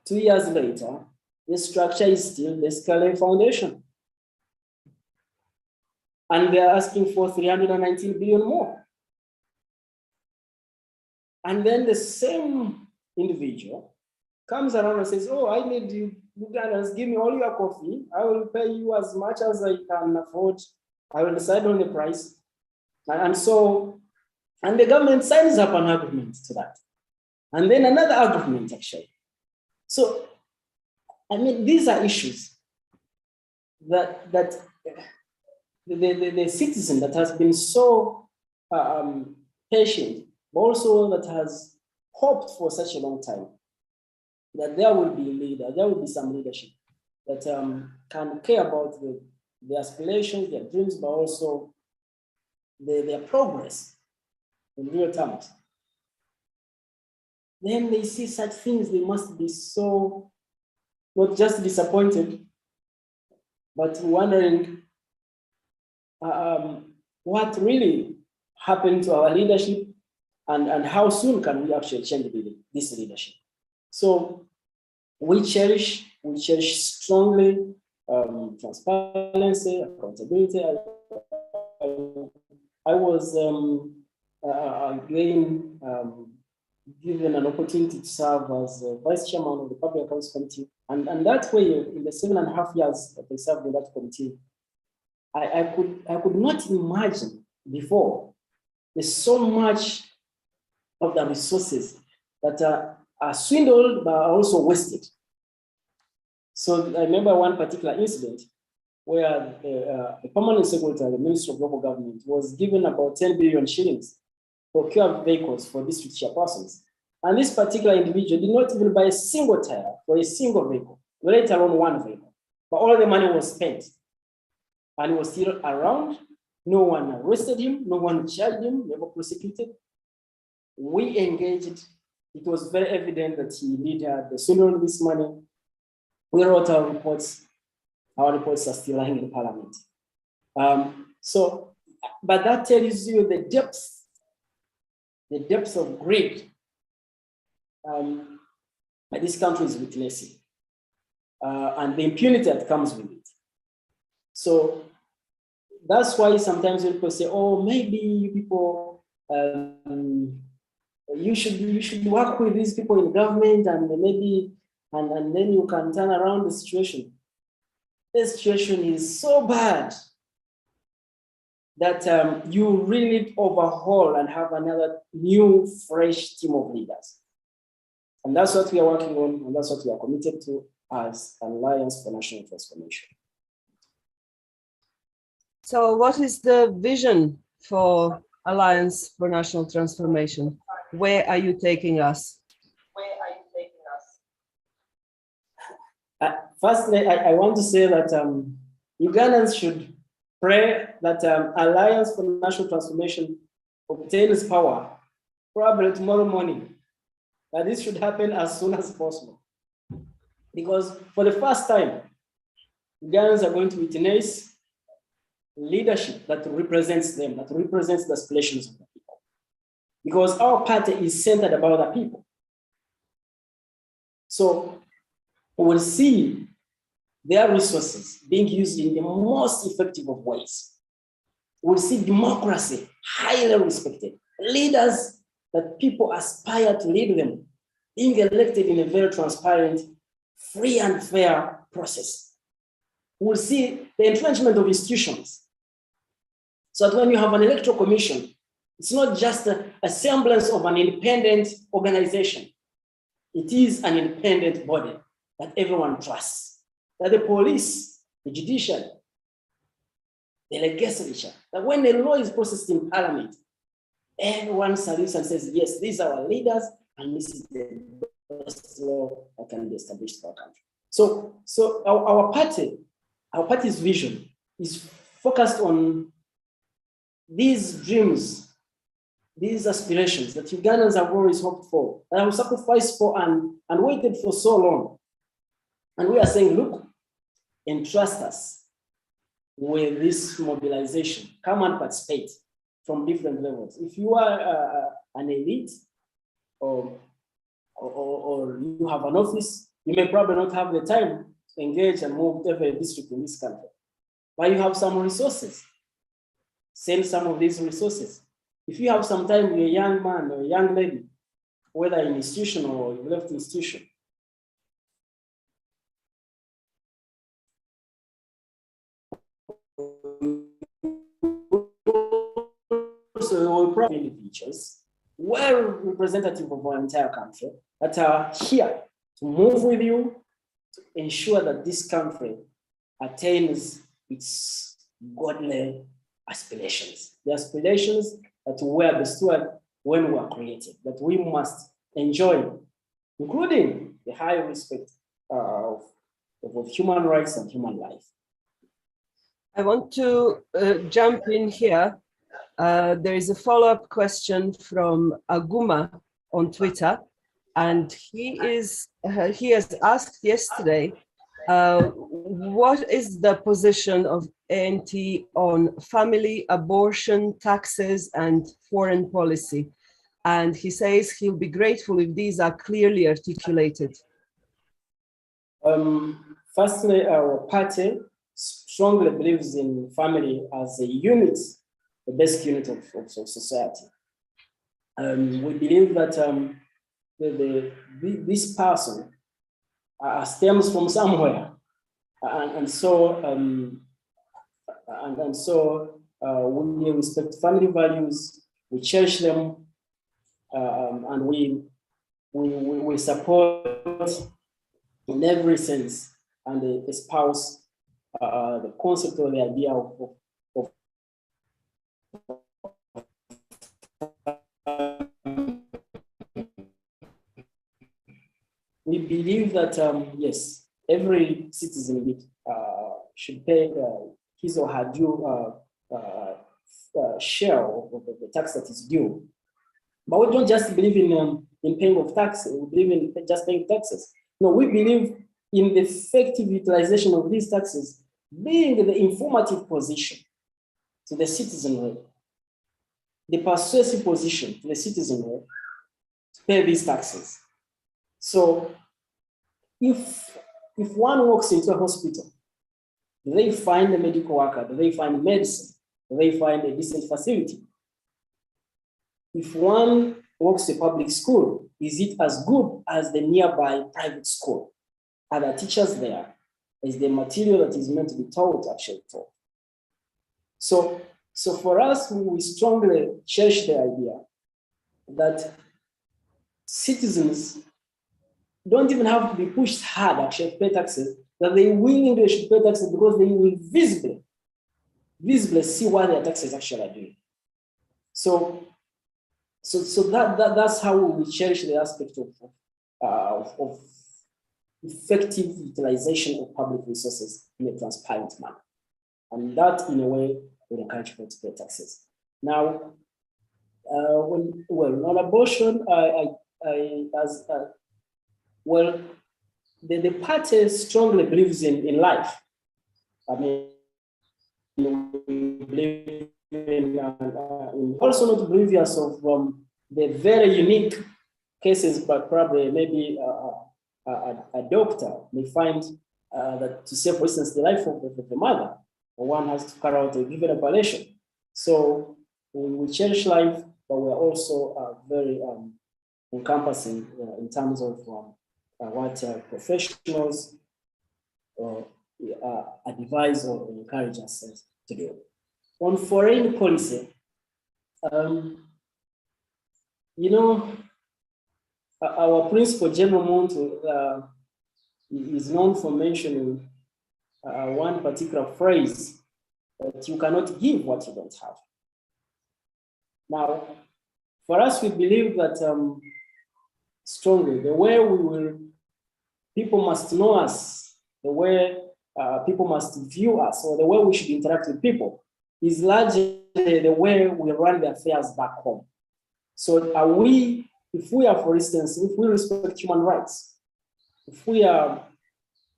[SPEAKER 2] 2 years later, the structure is still the skeleton foundation. And they're asking for 319 billion more. And then the same individual comes around and says, oh, I need you, Ugandans, give me all your coffee. I will pay you as much as I can afford. I will decide on the price. And the government signs up an agreement to that. And then another agreement, actually. So, these are issues that the citizen that has been so patient, but also that has hoped for such a long time, that there will be a leader, there will be some leadership that can care about their aspirations, their dreams, but also their progress in real terms. Then they see such things, they must be so, not just disappointed, but wondering what really happened to our leadership and how soon can we actually change this leadership. So we cherish strongly transparency, accountability. I was again given an opportunity to serve as vice chairman of the Public Accounts Committee. And that way, in the 7.5 years that I served in that committee, I could not imagine before there's so much of the resources that are swindled but are also wasted. So I remember one particular incident where the permanent secretary, the Ministry of Local Government, was given about 10 billion shillings to procure vehicles for district chairpersons. And this particular individual did not even buy a single tire for a single vehicle, let alone one vehicle. But all the money was spent. And he was still around. No one arrested him, no one charged him, never prosecuted. We engaged. It was very evident that he did the swindle of this money. We wrote our reports. Our reports are still lying in Parliament. But that tells you the depths of greed that this country is witnessing, and the impunity that comes with it. So that's why sometimes people say, oh, maybe you people, you should work with these people in government and maybe, and then you can turn around the situation. The situation is so bad that you really need to overhaul and have another new, fresh team of leaders. And that's what we are working on, and that's what we are committed to as Alliance for National Transformation.
[SPEAKER 1] So what is the vision for Alliance for National Transformation? Where are you taking us?
[SPEAKER 2] Firstly, I want to say that Ugandans should pray that Alliance for National Transformation obtains power probably tomorrow morning. That this should happen as soon as possible. Because for the first time, Ugandans are going to witness leadership that represents them, that represents the aspirations of the people. Because our party is centered about the people. So we will see their resources being used in the most effective of ways. We'll see democracy highly respected. Leaders that people aspire to lead them, being elected in a very transparent, free and fair process. We'll see the entrenchment of institutions. So that when you have an electoral commission, it's not just a semblance of an independent organization. It is an independent body that everyone trusts. That the police, the judiciary, the legislature, that when the law is processed in Parliament, everyone salutes and says, yes, these are our leaders, and this is the best law that can be established for our country. So our party's vision is focused on these dreams, these aspirations that Ugandans have always hoped for, that have sacrificed for and waited for so long. And we are saying, look, entrust us with this mobilization. Come and participate from different levels. If you are an elite or you have an office, you may probably not have the time to engage and move to every district in this country. But you have some resources. Send some of these resources. If you have some time, you're a young man or a young lady, whether in institution or you left institution, so we'll probably individuals, well representative of our entire country, that are here to move with you to ensure that this country attains its godly aspirations. The aspirations that were bestowed when we were created, that we must enjoy, including the high respect of human rights and human life.
[SPEAKER 1] I want to jump in here. There is a follow-up question from Aguma on Twitter, and he has asked yesterday, what is the position of ANT on family, abortion, taxes, and foreign policy? And he says he'll be grateful if these are clearly articulated.
[SPEAKER 2] Firstly, our party strongly believes in family as a unit, the best unit of society. We believe that this person stems from somewhere, and so we respect family values, we cherish them, and we support in every sense and espouse the concept or the idea of we believe that, yes, every citizen should pay his or her due share of the tax that is due. But we don't just believe in paying of taxes, we believe in just paying taxes. No, we believe in the effective utilization of these taxes being the informative position to the citizenry, the persuasive position to the citizenry to pay these taxes. So if one walks into a hospital, do they find a medical worker? Do they find medicine? Do they find a decent facility? If one walks to a public school, is it as good as the nearby private school? Are there teachers there? Is the material that is meant to be taught actually taught? So for us, we strongly cherish the idea that citizens don't even have to be pushed hard actually to pay taxes, that they willingly should pay taxes because they will visibly see what their taxes actually are doing. So that's how we cherish the aspect of effective utilization of public resources in a transparent manner. And that, in a way, will encourage people to pay taxes. Now, on abortion, the party strongly believes in life. I mean, we believe in also not oblivious of the very unique cases, but probably maybe a doctor may find that to save, for instance, the life of the mother, one has to carry out a given operation. So we cherish life, but we're also very encompassing in terms of what professionals advise or encourage us to do. On foreign policy, our principal, General Monto, is known for mentioning one particular phrase that you cannot give what you don't have. Now, for us, we believe that strongly the way people must know us the way people must view us, or the way we should interact with people, is largely the way we run the affairs back home. So if we are, for instance, if we respect human rights, if we are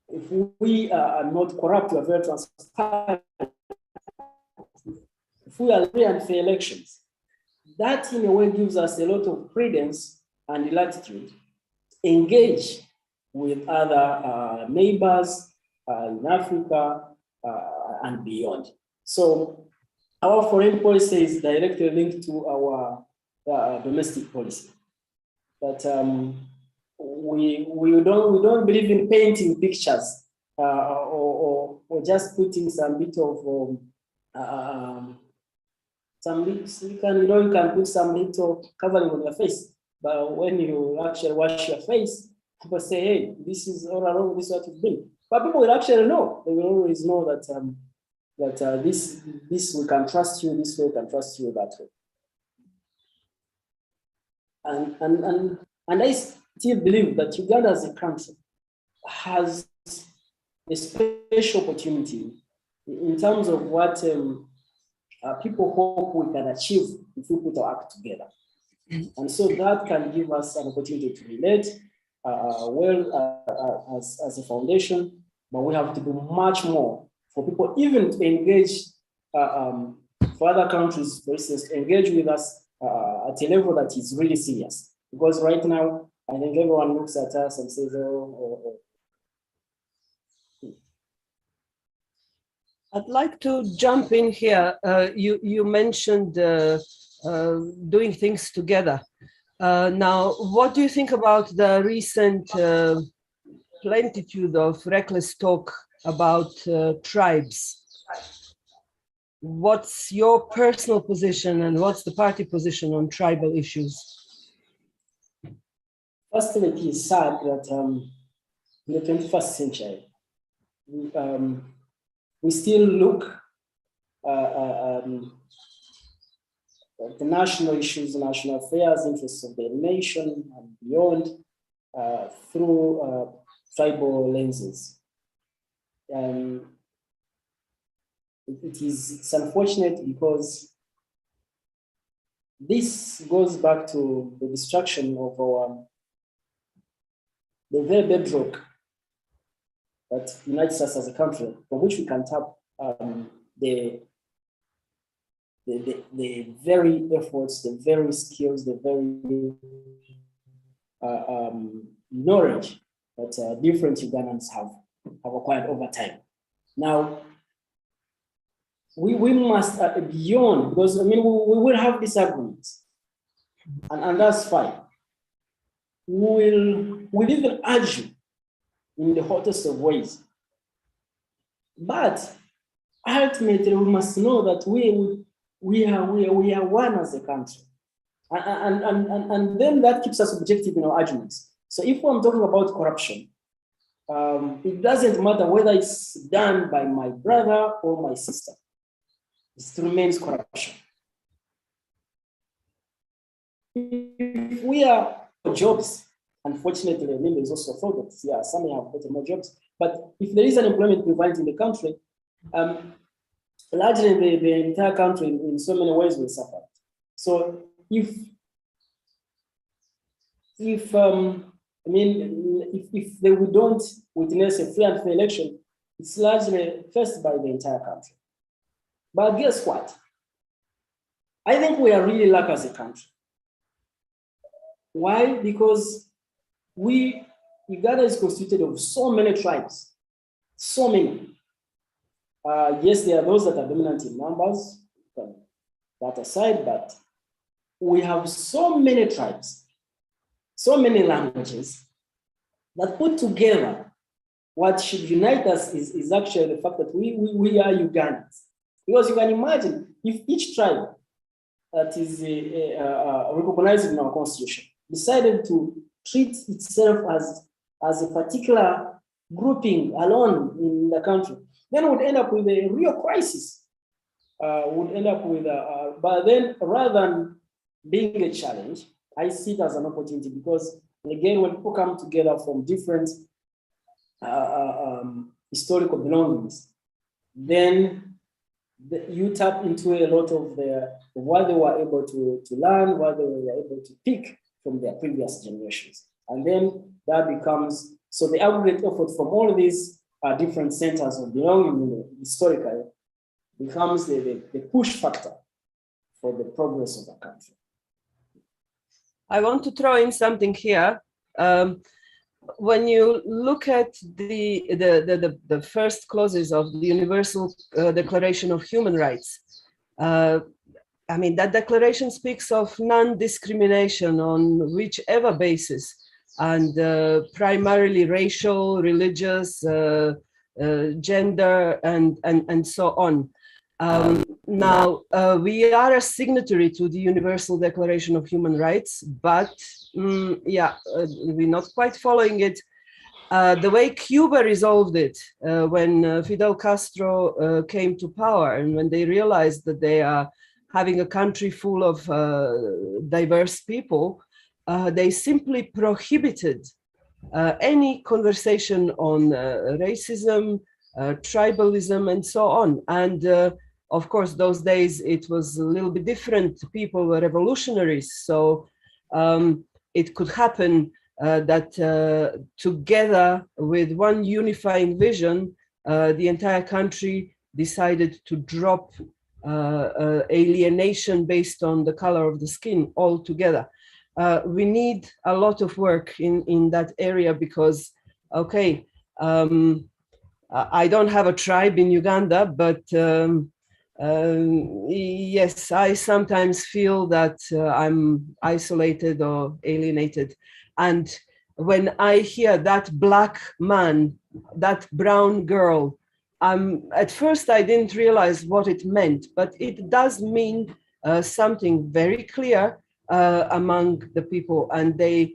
[SPEAKER 2] not corrupt, we are very transparent, if we are free and fair elections, that in a way gives us a lot of credence and latitude to engage with other neighbors in Africa and beyond. So our foreign policy is directly linked to our domestic policy. But we don't believe in painting pictures or just putting some bit of you can put some little covering on your face, but when you actually wash your face, people say, hey, this is all along, this is what you've been. But people will actually know. They will always know that this we can trust you, this way we can trust you, that way. And I still believe that Uganda as a country has a special opportunity in terms of what people hope we can achieve if we put our act together. And so that can give us an opportunity to relate as a foundation, but we have to do much more for people even to engage for other countries, for instance, to engage with us at a level that is really serious. Because right now, I think everyone looks at us and says, oh.
[SPEAKER 1] I'd like to jump in here. You mentioned doing things together. Now, what do you think about the recent plenitude of reckless talk about tribes? What's your personal position and what's the party position on tribal issues?
[SPEAKER 2] Firstly, it is sad that in the 21st century, we still look at the national issues, national affairs, interests of the nation and beyond through tribal lenses. It's unfortunate because this goes back to the destruction of the very bedrock that unites us as a country, from which we can tap the very efforts, the very skills, the very knowledge that different Ugandans have acquired over time. Now, we must beyond, because I mean, we will have disagreements, and that's fine. We'll even argue in the hottest of ways. But ultimately, we must know that we are one as a country. And then that keeps us objective in our arguments. So if I'm talking about corruption, it doesn't matter whether it's done by my brother or my sister. It remains corruption. If we are jobs, unfortunately, I mean, there's also thought that, yeah, some may have gotten more jobs, but if there is unemployment prevalent in the country, largely the entire country in so many ways will suffer. So if we don't witness a free and fair election, it's largely faced by the entire country. But guess what? I think we are really lucky as a country. Why? Because Uganda is constituted of so many tribes, so many. Yes, there are those that are dominant in numbers, that aside, but we have so many tribes, so many languages that put together, what should unite us is actually the fact that we are Ugandans. Because you can imagine if each tribe that is recognized in our constitution decided to treat itself as a particular grouping alone in the country, then we would end up with a real crisis. But then rather than being a challenge, I see it as an opportunity because, again, when people come together from different historical belongings, then you tap into a lot of what they were able to learn, what they were able to pick from their previous generations. And then that becomes, so the aggregate effort from all of these different centers of belonging historically becomes the push factor for the progress of the country.
[SPEAKER 1] I want to throw in something here. When you look at the first clauses of the Universal Declaration of Human Rights, I mean, that declaration speaks of non-discrimination on whichever basis, and primarily racial, religious, gender, and so on. Now, we are a signatory to the Universal Declaration of Human Rights, but we're not quite following it. The way Cuba resolved it when Fidel Castro came to power, and when they realized that they are having a country full of diverse people, they simply prohibited any conversation on racism, tribalism, and so on. And of course, those days it was a little bit different. People were revolutionaries, so it could happen that together with one unifying vision, the entire country decided to drop alienation based on the color of the skin altogether. We need a lot of work in that area because, okay, I don't have a tribe in Uganda, but yes, I sometimes feel that I'm isolated or alienated. And when I hear that black man, that brown girl, at first I didn't realize what it meant, but it does mean something very clear among the people, and they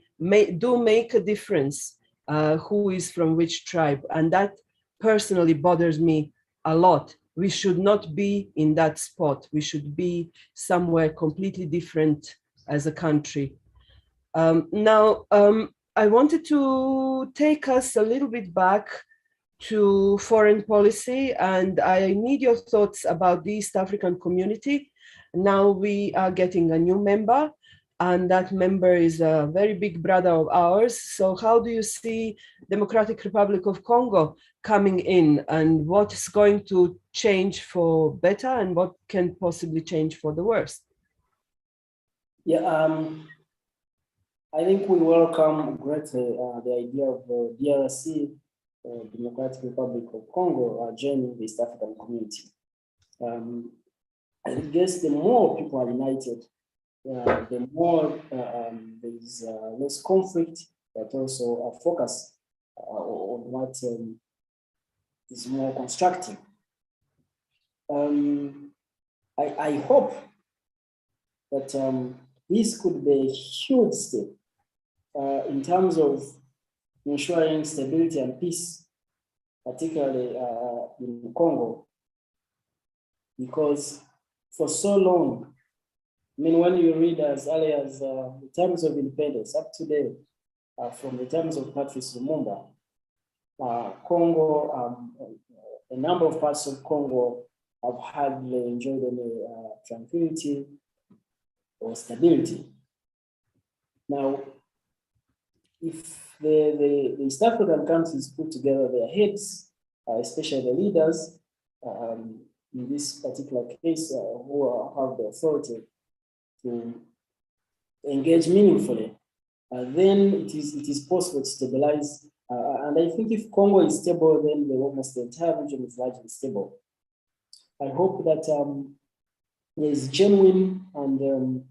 [SPEAKER 1] do make a difference who is from which tribe. And that personally bothers me a lot. We should not be in that spot. We should be somewhere completely different as a country. Now, I wanted to take us a little bit back to foreign policy, and I need your thoughts about the East African community. Now we are getting a new member, and that member is a very big brother of ours. So how do you see Democratic Republic of Congo coming in, and what is going to change for better and what can possibly change for the worse?
[SPEAKER 2] Yeah, I think we welcome greatly the idea of DRC, Democratic Republic of Congo, joining the East African community. I guess the more people are united, the more there's less conflict, but also a focus on what is more constructive. I hope that this could be a huge step in terms of ensuring stability and peace, particularly in Congo, because for so long, I mean, when you read as early as the terms of independence up to date, from the terms of Patrice Lumumba, Congo, a number of parts of Congo have hardly enjoyed any tranquility or stability. Now, if the East African countries put together their heads, especially the leaders, in this particular case, who have the authority to engage meaningfully, then it is possible to stabilize. And I think if Congo is stable, then almost the entire region is largely stable. I hope that there is genuine and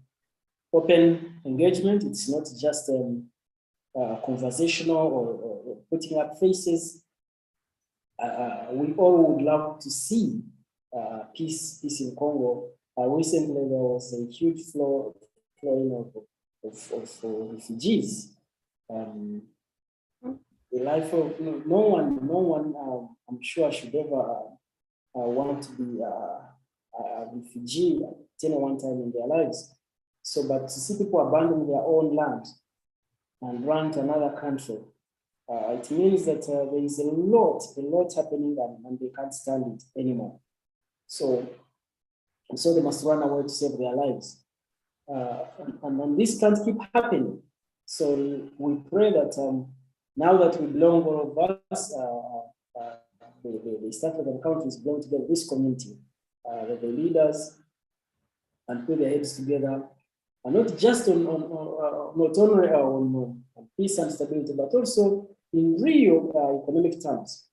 [SPEAKER 2] open engagement. It's not just conversational or putting up faces. We all would love to see peace in Congo. Recently, there was a huge flowing of refugees. The life of no one, I'm sure, should ever want to be a refugee at any one time in their lives. So, but to see people abandoning their own land and run to another country, It means that there is a lot happening and they can't stand it anymore. So they must run away to save their lives. And this can't keep happening. So we pray that now that we belong, all of us, the East African countries belong to this community, that the leaders and put their heads together, and not just not only on peace and stability, but also in real economic terms.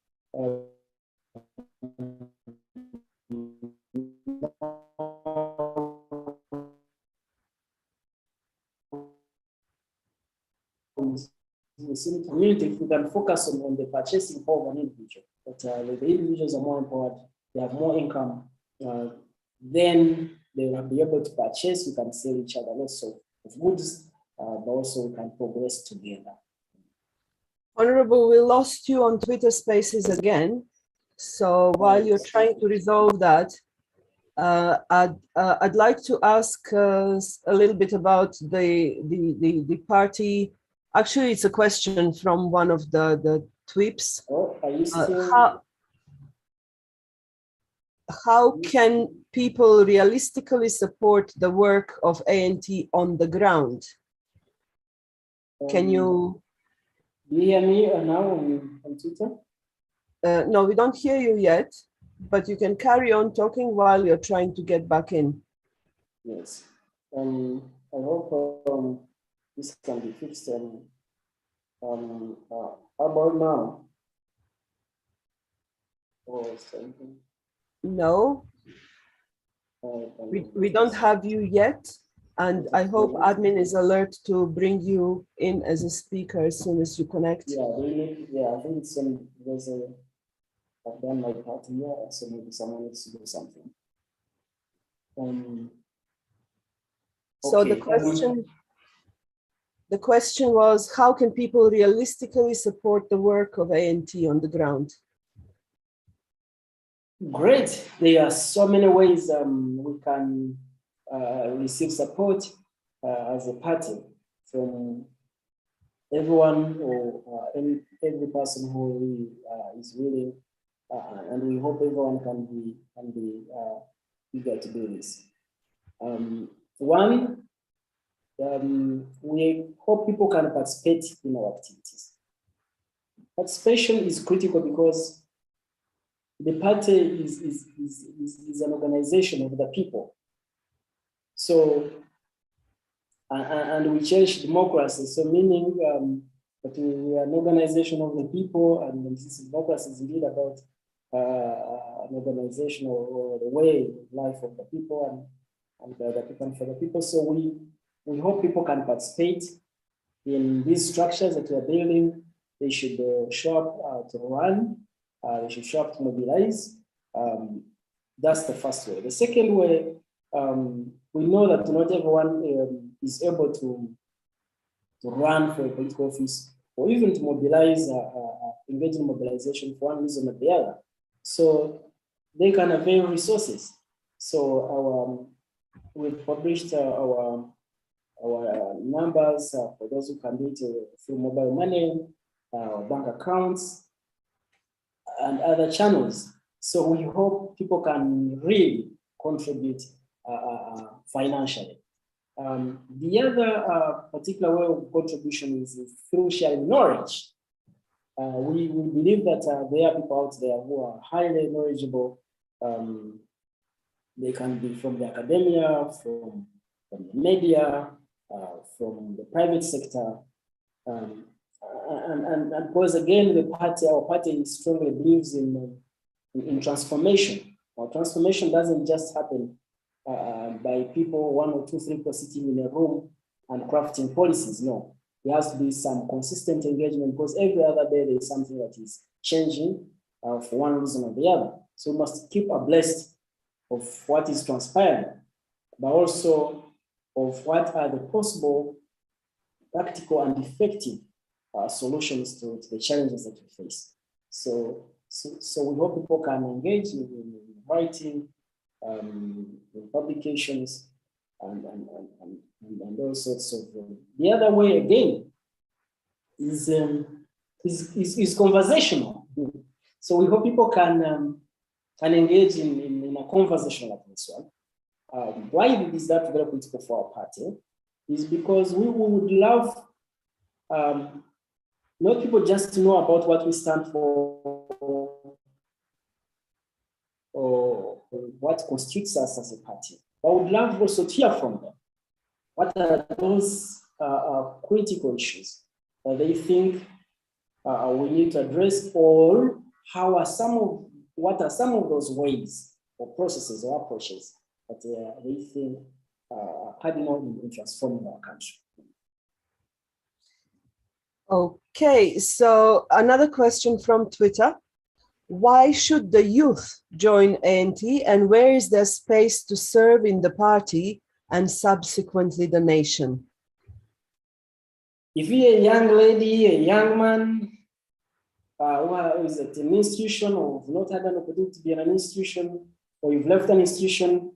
[SPEAKER 2] The community, if we can focus on the purchasing power of an individual, but the individuals are more empowered, they have more income, then they will be able to purchase. We can sell each other lots of goods, but also we can progress together.
[SPEAKER 1] Honorable, we lost you on Twitter Spaces again. So while you're trying to resolve that, I'd like to ask a little bit about the party. Actually, it's a question from one of the tweets.
[SPEAKER 2] Oh, are you still...
[SPEAKER 1] how can people realistically support the work of ANT on the ground? Can you...
[SPEAKER 2] Do you hear me now on Twitter?
[SPEAKER 1] No, we don't hear you yet, but you can carry on talking while you're trying to get back in.
[SPEAKER 2] Yes. I hope this can be fixed. How about now? Or something?
[SPEAKER 1] No, we don't have you yet. And I hope admin is alert to bring you in as a speaker as soon as you connect.
[SPEAKER 2] Yeah, I think I've done my part here, so maybe someone needs to do something.
[SPEAKER 1] So okay. The question was, how can people realistically support the work of ANT on the ground?
[SPEAKER 2] Great. There are so many ways we can receive support as a party from everyone or every person who is willing, and we hope everyone can be eager to do this. One, we hope people can participate in our activities. Participation is critical because the party is an organization of the people. So, and we cherish democracy. So meaning that we are an organization of the people, and this democracy is indeed about an organization or the way of life of the people and the people and for the people. So we hope people can participate in these structures that we are building. They should show up to run. They should show up to mobilize. That's the first way. The second way, we know that not everyone is able to run for a political office or even to mobilize, engage in mobilization for one reason or the other. So they can avail resources. So we've published our numbers for those who can do it through mobile money, bank accounts, and other channels. So we hope people can really contribute financially. The other particular way of contribution is through sharing knowledge. We believe that there are people out there who are highly knowledgeable. They can be from the academia, from the media, from the private sector. And because again, our party strongly believes in transformation. Our transformation doesn't just happen by people, 1 or 2, 3 people sitting in a room and crafting policies. No, there has to be some consistent engagement because every other day there is something that is changing for one reason or the other. So we must keep abreast of what is transpiring, but also of what are the possible practical and effective solutions to the challenges that we face. So we hope people can engage in writing, in publications, and all sorts of. The other way again is is conversational. So we hope people can engage in a conversation like this one. Why is that very critical for our party? Is because we would love not people just to know about what we stand for or what constitutes us as a party, but we would love also to hear from them. What are those critical issues that they think we need to address, or what are some of those ways or processes or approaches that they think are cardinal in transforming our country?
[SPEAKER 1] Okay, so another question from Twitter. Why should the youth join ANT, and where is there space to serve in the party and subsequently the nation?
[SPEAKER 2] If you're a young lady, a young man, who is at an institution or have not had an opportunity to be in an institution, or you've left an institution,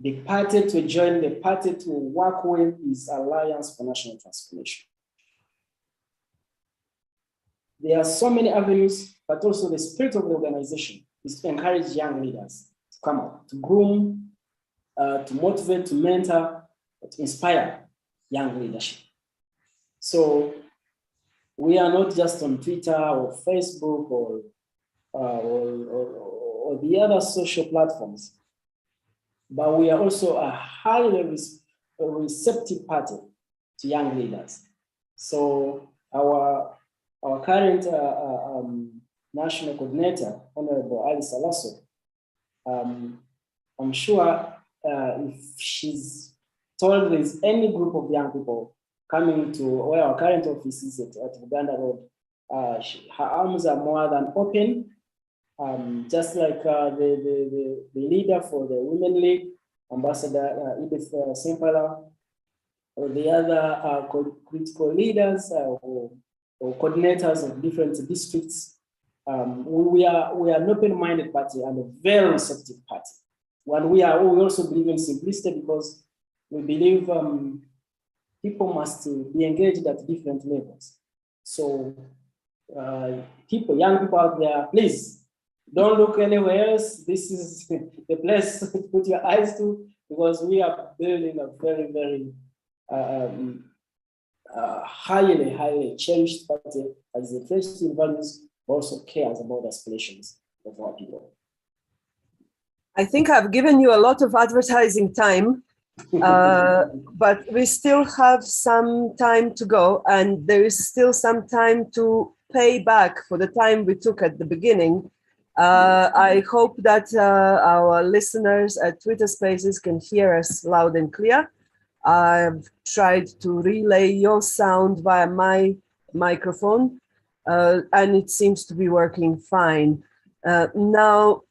[SPEAKER 2] the party to join, the party to work with is Alliance for National Transformation. There are so many avenues, but also the spirit of the organization is to encourage young leaders to come out, to groom, to motivate, to mentor, to inspire young leadership. So we are not just on Twitter or Facebook or the other social platforms, but we are also a highly receptive party to young leaders. So our current national coordinator, Honorable Ali Salaso, I'm sure if she's told there's any group of young people coming to where our current office is at Uganda Road, her arms are more than open. Just like the leader for the Women League, Ambassador Edith Simpala, or the other critical leaders or coordinators of different districts. We are an open-minded party and a very receptive party. We also believe in simplicity because we believe people must be engaged at different levels. So young people out there, please don't look anywhere else. This is the place to put your eyes to, because we are building a very, very highly cherished party that is interested in values, but also cares about the aspirations of our people.
[SPEAKER 1] I think I've given you a lot of advertising time, but we still have some time to go, and there is still some time to pay back for the time we took at the beginning. I hope that our listeners at Twitter Spaces can hear us loud and clear. I've tried to relay your sound via my microphone, and it seems to be working fine. Now,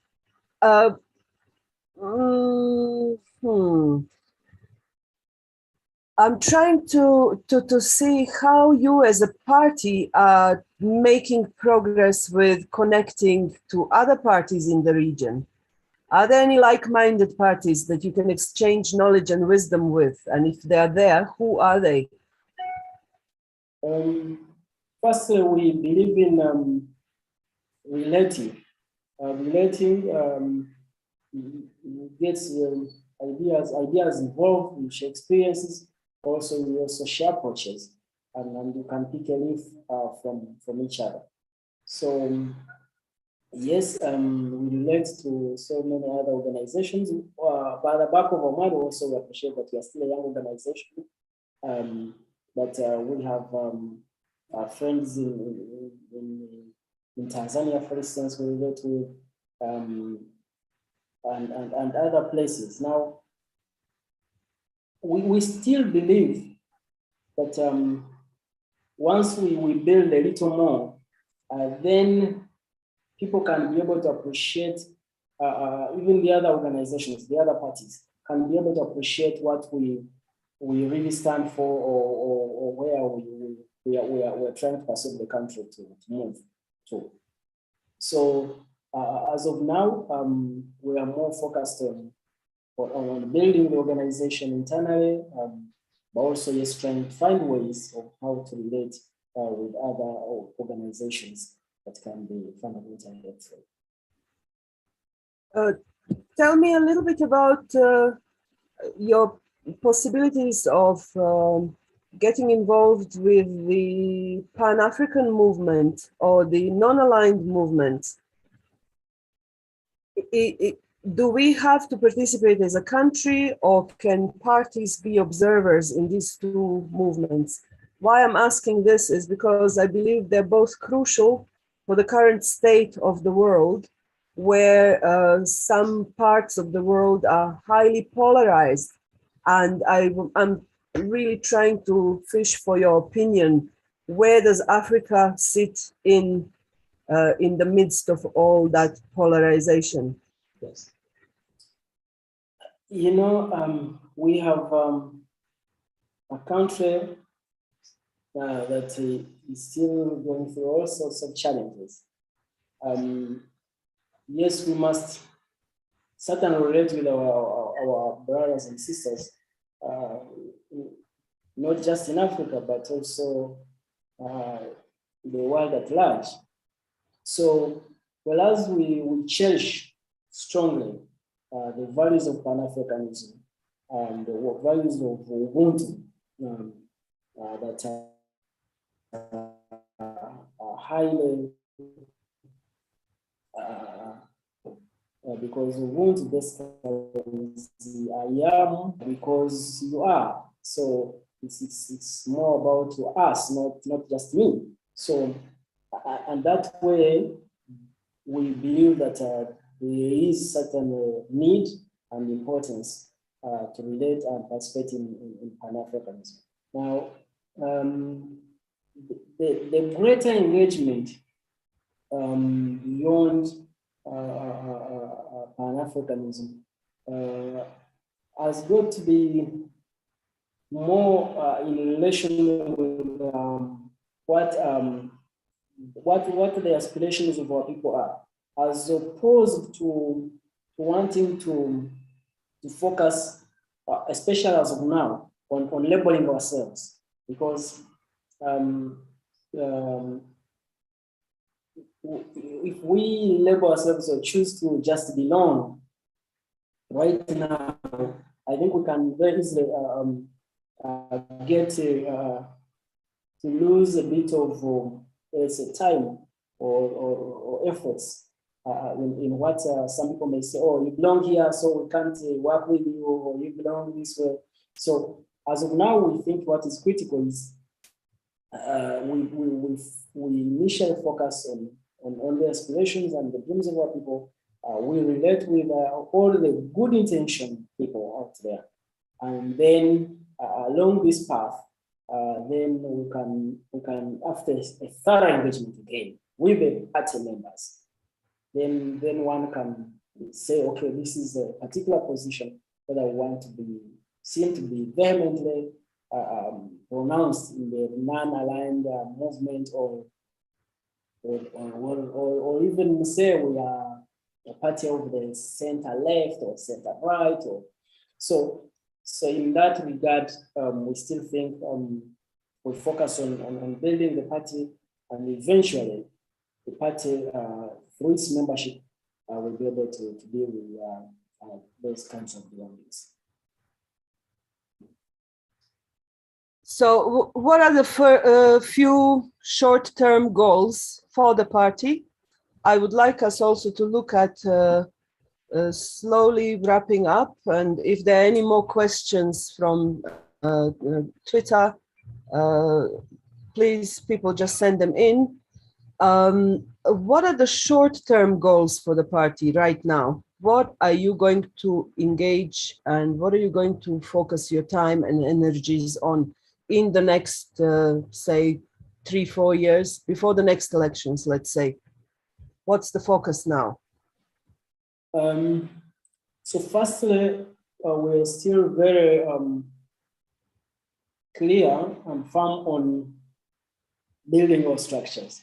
[SPEAKER 1] I'm trying to see how you as a party are making progress with connecting to other parties in the region. Are there any like-minded parties that you can exchange knowledge and wisdom with? And if they are there, who are they?
[SPEAKER 2] Firstly, we believe in relating gets ideas involved, we share experiences, we also share approaches, and you can pick a leaf from each other. So yes, we relate to so many other organizations. By the back of our mind, also we appreciate that we are still a young organization. But we have friends in Tanzania, for instance, we relate with, and other places. Now, we still believe that once we build a little more, then people can be able to appreciate, even the other organizations, the other parties, can be able to appreciate what we really stand for, or where we're trying to persuade the country to move to. So as of now, we are more focused on building the organization internally, but also trying to find ways of how to relate with other organizations that can be fundamentally helpful.
[SPEAKER 1] Tell me a little bit about your possibilities of getting involved with the Pan-African movement or the non-aligned movement. Do we have to participate as a country, or can parties be observers in these two movements? Why I'm asking this is because I believe they're both crucial for the current state of the world, where some parts of the world are highly polarized. And I'm really trying to fish for your opinion. Where does Africa sit in the midst of all that polarization?
[SPEAKER 2] Yes. You know, we have a country that is still going through all sorts of challenges. Yes, we must certainly relate with our brothers and sisters, not just in Africa, but also the world at large. So, well, as we cherish strongly the values of Pan-Africanism and the values of Ubuntu that are highly because Ubuntu basically is I am because you are. So it's more about us, not just me. So and that way we believe that there is certain need and importance to relate and participate in Pan-Africanism. Now, the greater engagement beyond Pan-Africanism has got to be more in relation with what the aspirations of our people are, as opposed to wanting to focus, especially as of now, on labeling ourselves, because if we label ourselves or choose to just belong right now, I think we can very easily get to lose a bit of time or efforts in what some people may say, oh, you belong here, so we can't work with you, or you belong this way. So as of now, we think what is critical is we initially focus on the aspirations and the dreams of our people. We relate with all the good intention people out there. And then along this path, then we can after a thorough engagement again with the party members, then one can say, okay, this is a particular position that I want to be seen to be vehemently pronounced in the non-aligned movement, or even say we are a party of the center left or center right, or so in that regard, we still think we focus on building the party, and eventually the party through its membership will be able to deal with those kinds of belongings.
[SPEAKER 1] So what are the few short-term goals for the party? I would like us also to look at slowly wrapping up, and if there are any more questions from Twitter, please, people just send them in. What are the short-term goals for the party right now? What are you going to engage, and what are you going to focus your time and energies on in the next, say, 3-4 years before the next elections, let's say? What's the focus now?
[SPEAKER 2] So firstly, we're still very clear and firm on building our structures.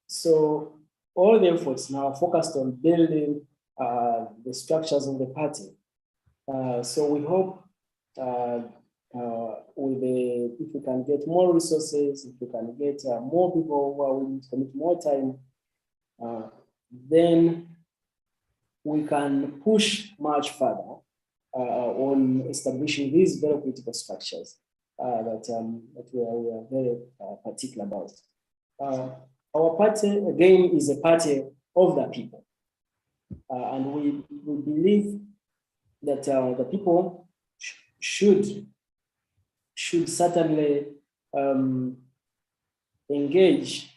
[SPEAKER 2] So all the efforts now are focused on building the structures of the party. So we hope if we can get more resources, if we can get more people who are willing to commit more time, then we can push much further on establishing these very critical structures that we are very particular about. Our party, again, is a party of the people. And we believe that the people should certainly engage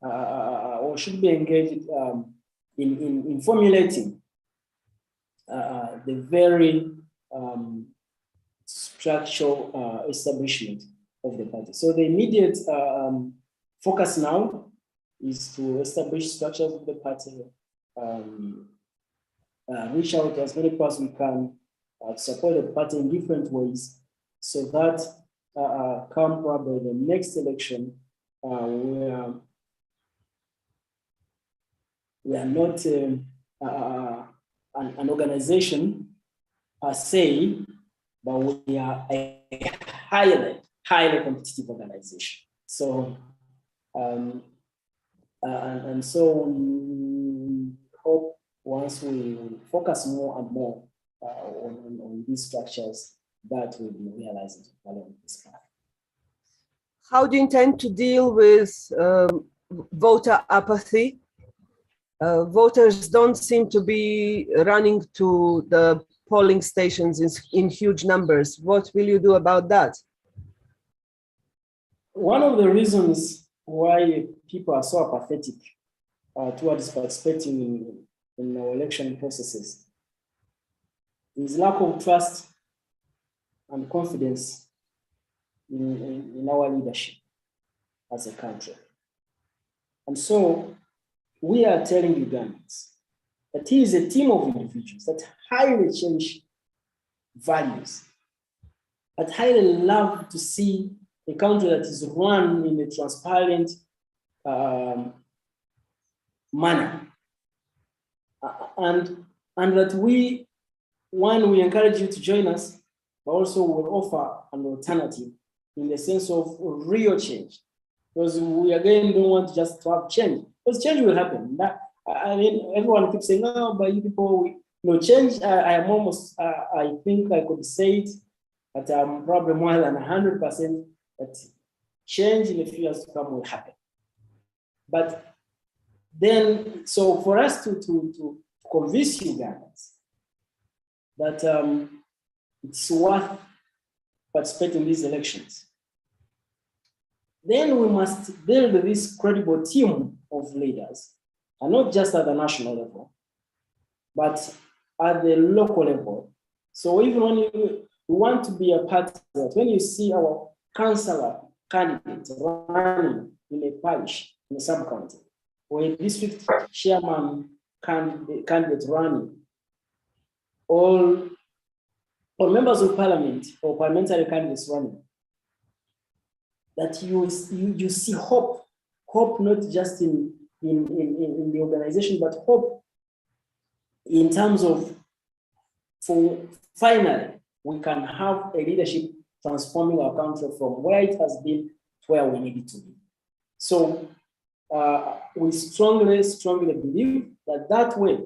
[SPEAKER 2] or should be engaged in formulating the very structural establishment of the party. So the immediate focus now is to establish structures of the party, reach out to as many people as we can, support the party in different ways, so that come probably the next election, we are not an organization per se, but we are a highly competitive organization. So, and so we hope once we focus more and more on these structures, that will be realized along this path.
[SPEAKER 1] How do you intend to deal with voter apathy? Voters don't seem to be running to the polling stations in huge numbers. What will you do about that?
[SPEAKER 2] One of the reasons why people are so apathetic towards participating in our election processes is lack of trust and confidence in our leadership as a country. And so we are telling Ugandans that he is a team of individuals that highly cherish values, that highly love to see a country that is run in a transparent manner. And that we encourage you to join us, but also will offer an alternative in the sense of real change. Because we again don't want just to have change, because change will happen. I mean, everyone keeps saying, no, but you people, change. I am almost, I think I could say it, but I'm probably more than 100% that change in a few years to come will happen. But then, so for us to convince Ugandans that it's worth participating in these elections, then we must build this credible team of leaders, and not just at the national level, but at the local level. So even when you want to be a part of that, when you see our councillor candidate running in a parish, in a sub-county, or a district chairman candidate running, or members of parliament or parliamentary candidates running, that you see hope not just in the organization, but hope in terms of, for finally, we can have a leadership transforming our country from where it has been to where we need it to be. So we strongly believe that way,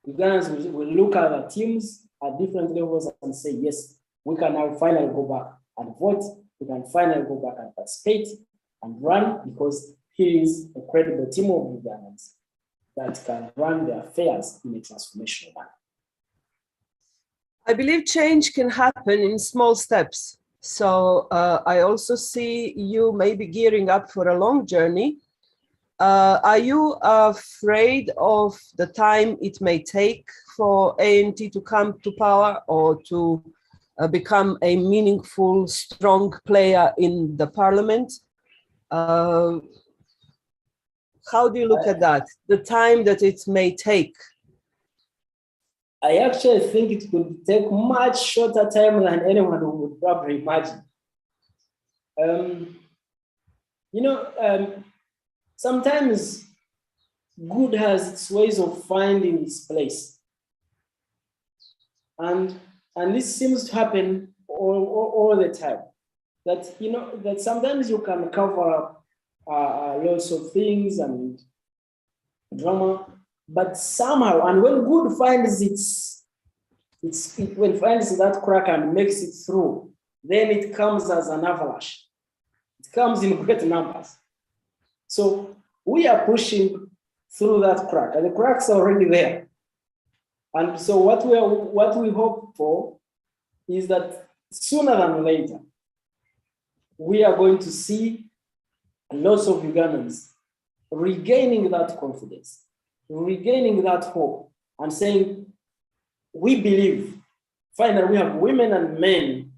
[SPEAKER 2] Ugandans will look at the teams at different levels and say, yes, we can now finally go back and vote. We can finally go back and participate and run, because here is a credible team of Ugandans that can run their affairs in a transformational manner.
[SPEAKER 1] I believe change can happen in small steps. So I also see you maybe gearing up for a long journey. Are you afraid of the time it may take for ANT to come to power, or to become a meaningful, strong player in the parliament? How do you look at that, the time that it may take?
[SPEAKER 2] I actually think it could take much shorter time than anyone would probably imagine. Sometimes good has its ways of finding its place. And this seems to happen all the time. That, you know, that sometimes you can cover up lots of things and drama, but somehow, and when good finds when finds that crack and makes it through, then it comes as an avalanche. It comes in great numbers. So we are pushing through that crack, and the crack's are already there. And so what we hope for is that sooner than later, we are going to see lots of Ugandans regaining that confidence, regaining that hope, and saying, we believe, finally, we have women and men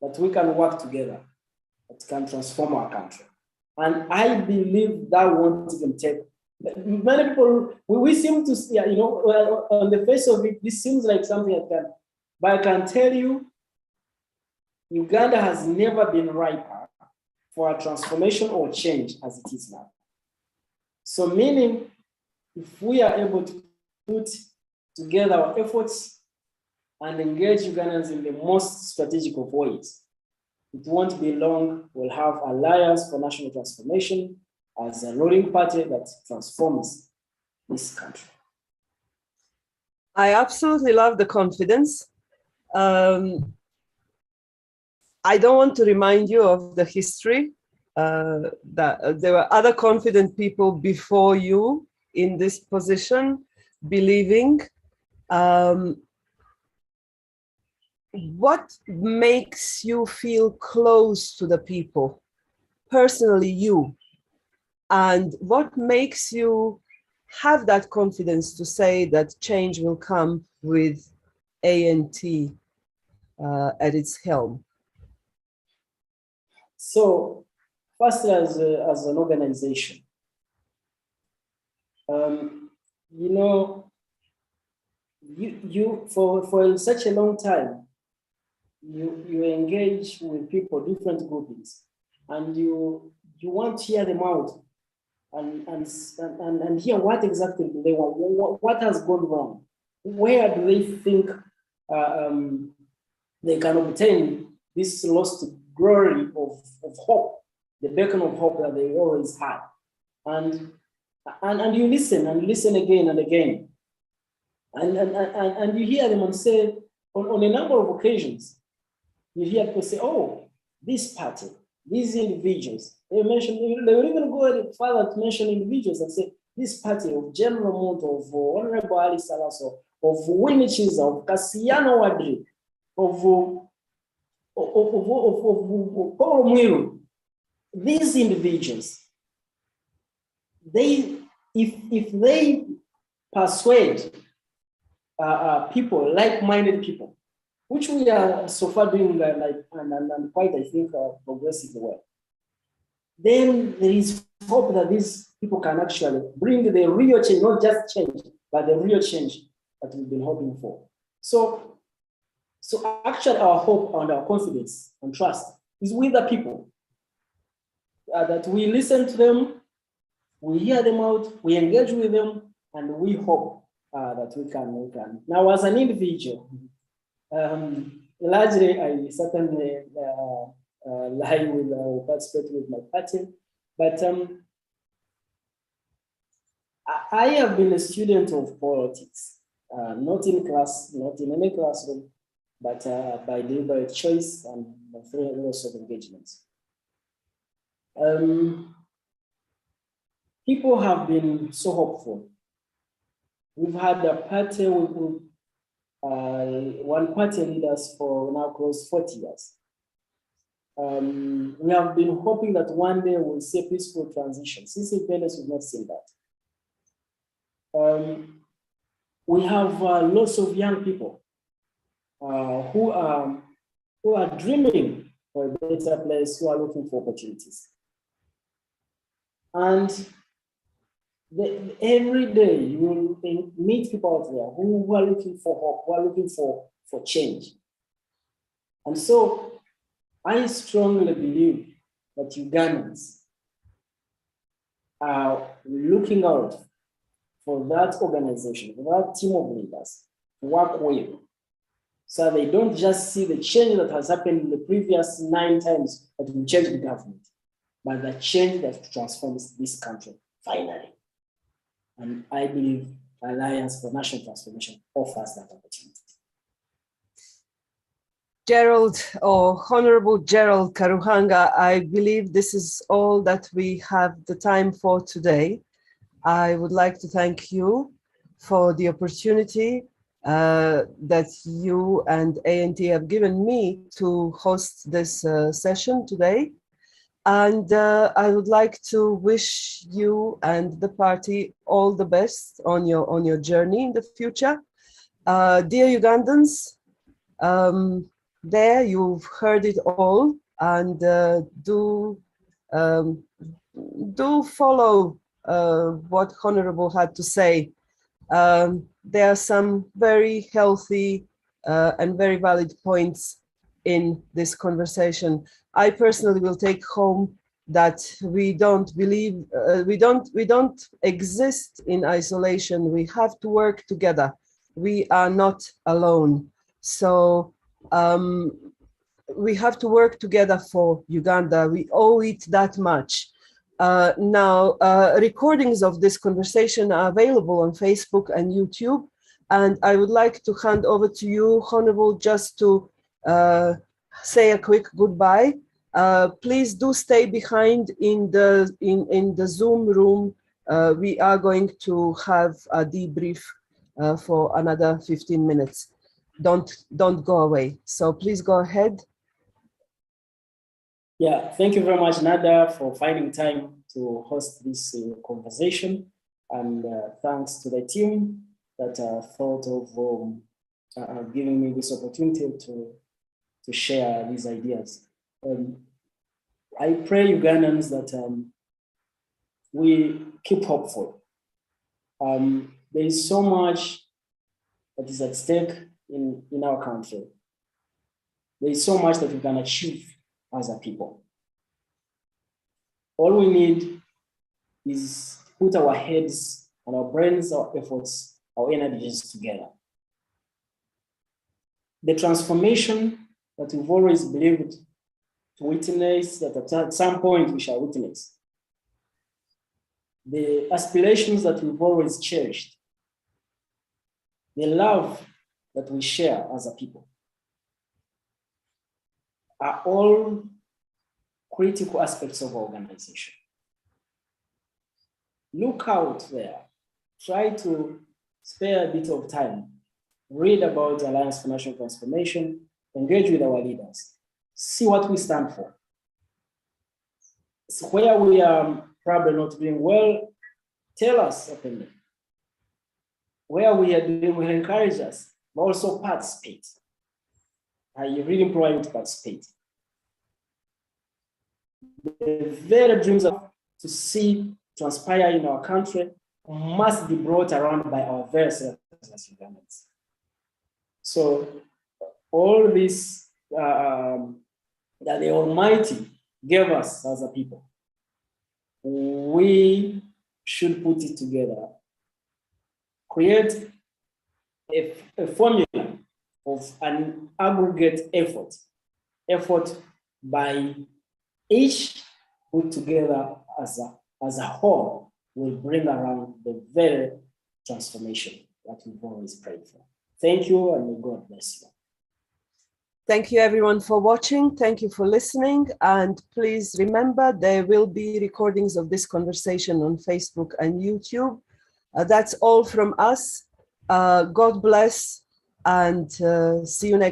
[SPEAKER 2] that we can work together, that can transform our country. And I believe that won't even take. Many people, we seem to see, you know, on the face of it, this seems like something that can, but I can tell you, Uganda has never been riper for a transformation or change as it is now. So meaning, if we are able to put together our efforts and engage Ugandans in the most strategic of ways, it won't be long, we'll have Alliance for National Transformation as a ruling party that transforms this country.
[SPEAKER 1] I absolutely love the confidence. I don't want to remind you of the history that there were other confident people before you in this position, believing. What makes you feel close to the people, personally you? And what makes you have that confidence to say that change will come with ANT at its helm?
[SPEAKER 2] So, firstly, as an organization, you know, you for such a long time, you engage with people, different groupings, and you want to hear them out and hear what exactly do they want, what has gone wrong, where do they think they can obtain this lost glory of hope, the beacon of hope that they always had. And you listen and listen again and again. And you hear them and say, on a number of occasions, you hear people say, oh, this party, these individuals, they will even go further to mention individuals and say, this party of General Mont, of Honorable Ali Salaso, of Winnie Chiza, of Cassiano Wadri, of Paul Mwiru, these individuals, if they persuade people, like-minded people, which we are so far doing and quite, I think, progressive well, then there is hope that these people can actually bring the real change, not just change, but the real change that we've been hoping for. So actually our hope and our confidence and trust is with the people, that we listen to them, we hear them out, we engage with them, and we hope that we can. Now, as an individual, largely I certainly lie with participate with my party, but I have been a student of politics, not in class, not in any classroom, but by deliberate choice and through lots of engagements. People have been so hopeful. We've had a party with one party leaders for now close 40 years. We have been hoping that one day we'll see a peaceful transition. Since independence, we've not seen that. We have lots of young people who are dreaming for a better place, who are looking for opportunities. And every day you will meet people out there who are looking for hope, who are looking for change. And so I strongly believe that Ugandans are looking out for that organization, for that team of leaders to work with, So they don't just see the change that has happened in the previous 9 times that we changed the government, but the change that transforms this country finally. And I believe Alliance for National Transformation offers that opportunity.
[SPEAKER 1] Gerald, or Honorable Gerald Karuhanga, I believe this is all that we have the time for today. I would like to thank you for the opportunity that you and ANT have given me to host this session today. And I would like to wish you and the party all the best on your journey in the future. Dear Ugandans, there you've heard it all, and do follow what Honorable had to say. There are some very healthy and very valid points in this conversation. I personally will take home that we don't believe, we don't exist in isolation. We have to work together. We are not alone. So we have to work together for Uganda. We owe it that much. Now, recordings of this conversation are available on Facebook and YouTube. And I would like to hand over to you, Honorable, just to say a quick goodbye. Please do stay behind in the Zoom room. We are going to have a debrief for another 15 minutes. Don't go away. So please go ahead.
[SPEAKER 2] Yeah, thank you very much, Nada, for finding time to host this conversation. And thanks to the team that thought of giving me this opportunity to share these ideas. I pray, Ugandans, that we keep hopeful. There is so much that is at stake in our country. There is so much that we can achieve as a people. All we need is put our heads and our brains, our efforts, our energies together. The transformation that we've always believed to witness, that at some point we shall witness. The aspirations that we've always cherished. The love that we share as a people are all critical aspects of our organization. Look out there, try to spare a bit of time, read about the Alliance for National Transformation, engage with our leaders, see what we stand for. So where we are probably not doing well, tell us openly. Where we are doing well, encourage us, but also participate. I really implore you to participate. The very dreams to see transpire in our country must be brought around by our very selves as Ugandans. So all this that the Almighty gave us as a people, we should put it together, create a formula of an aggregate effort by each put together as a whole will bring around the very transformation that we've always prayed for. Thank you, and may God bless you.
[SPEAKER 1] Thank you everyone for watching. Thank you for listening. And please remember, there will be recordings of this conversation on Facebook and YouTube. That's all from us. God bless, and see you next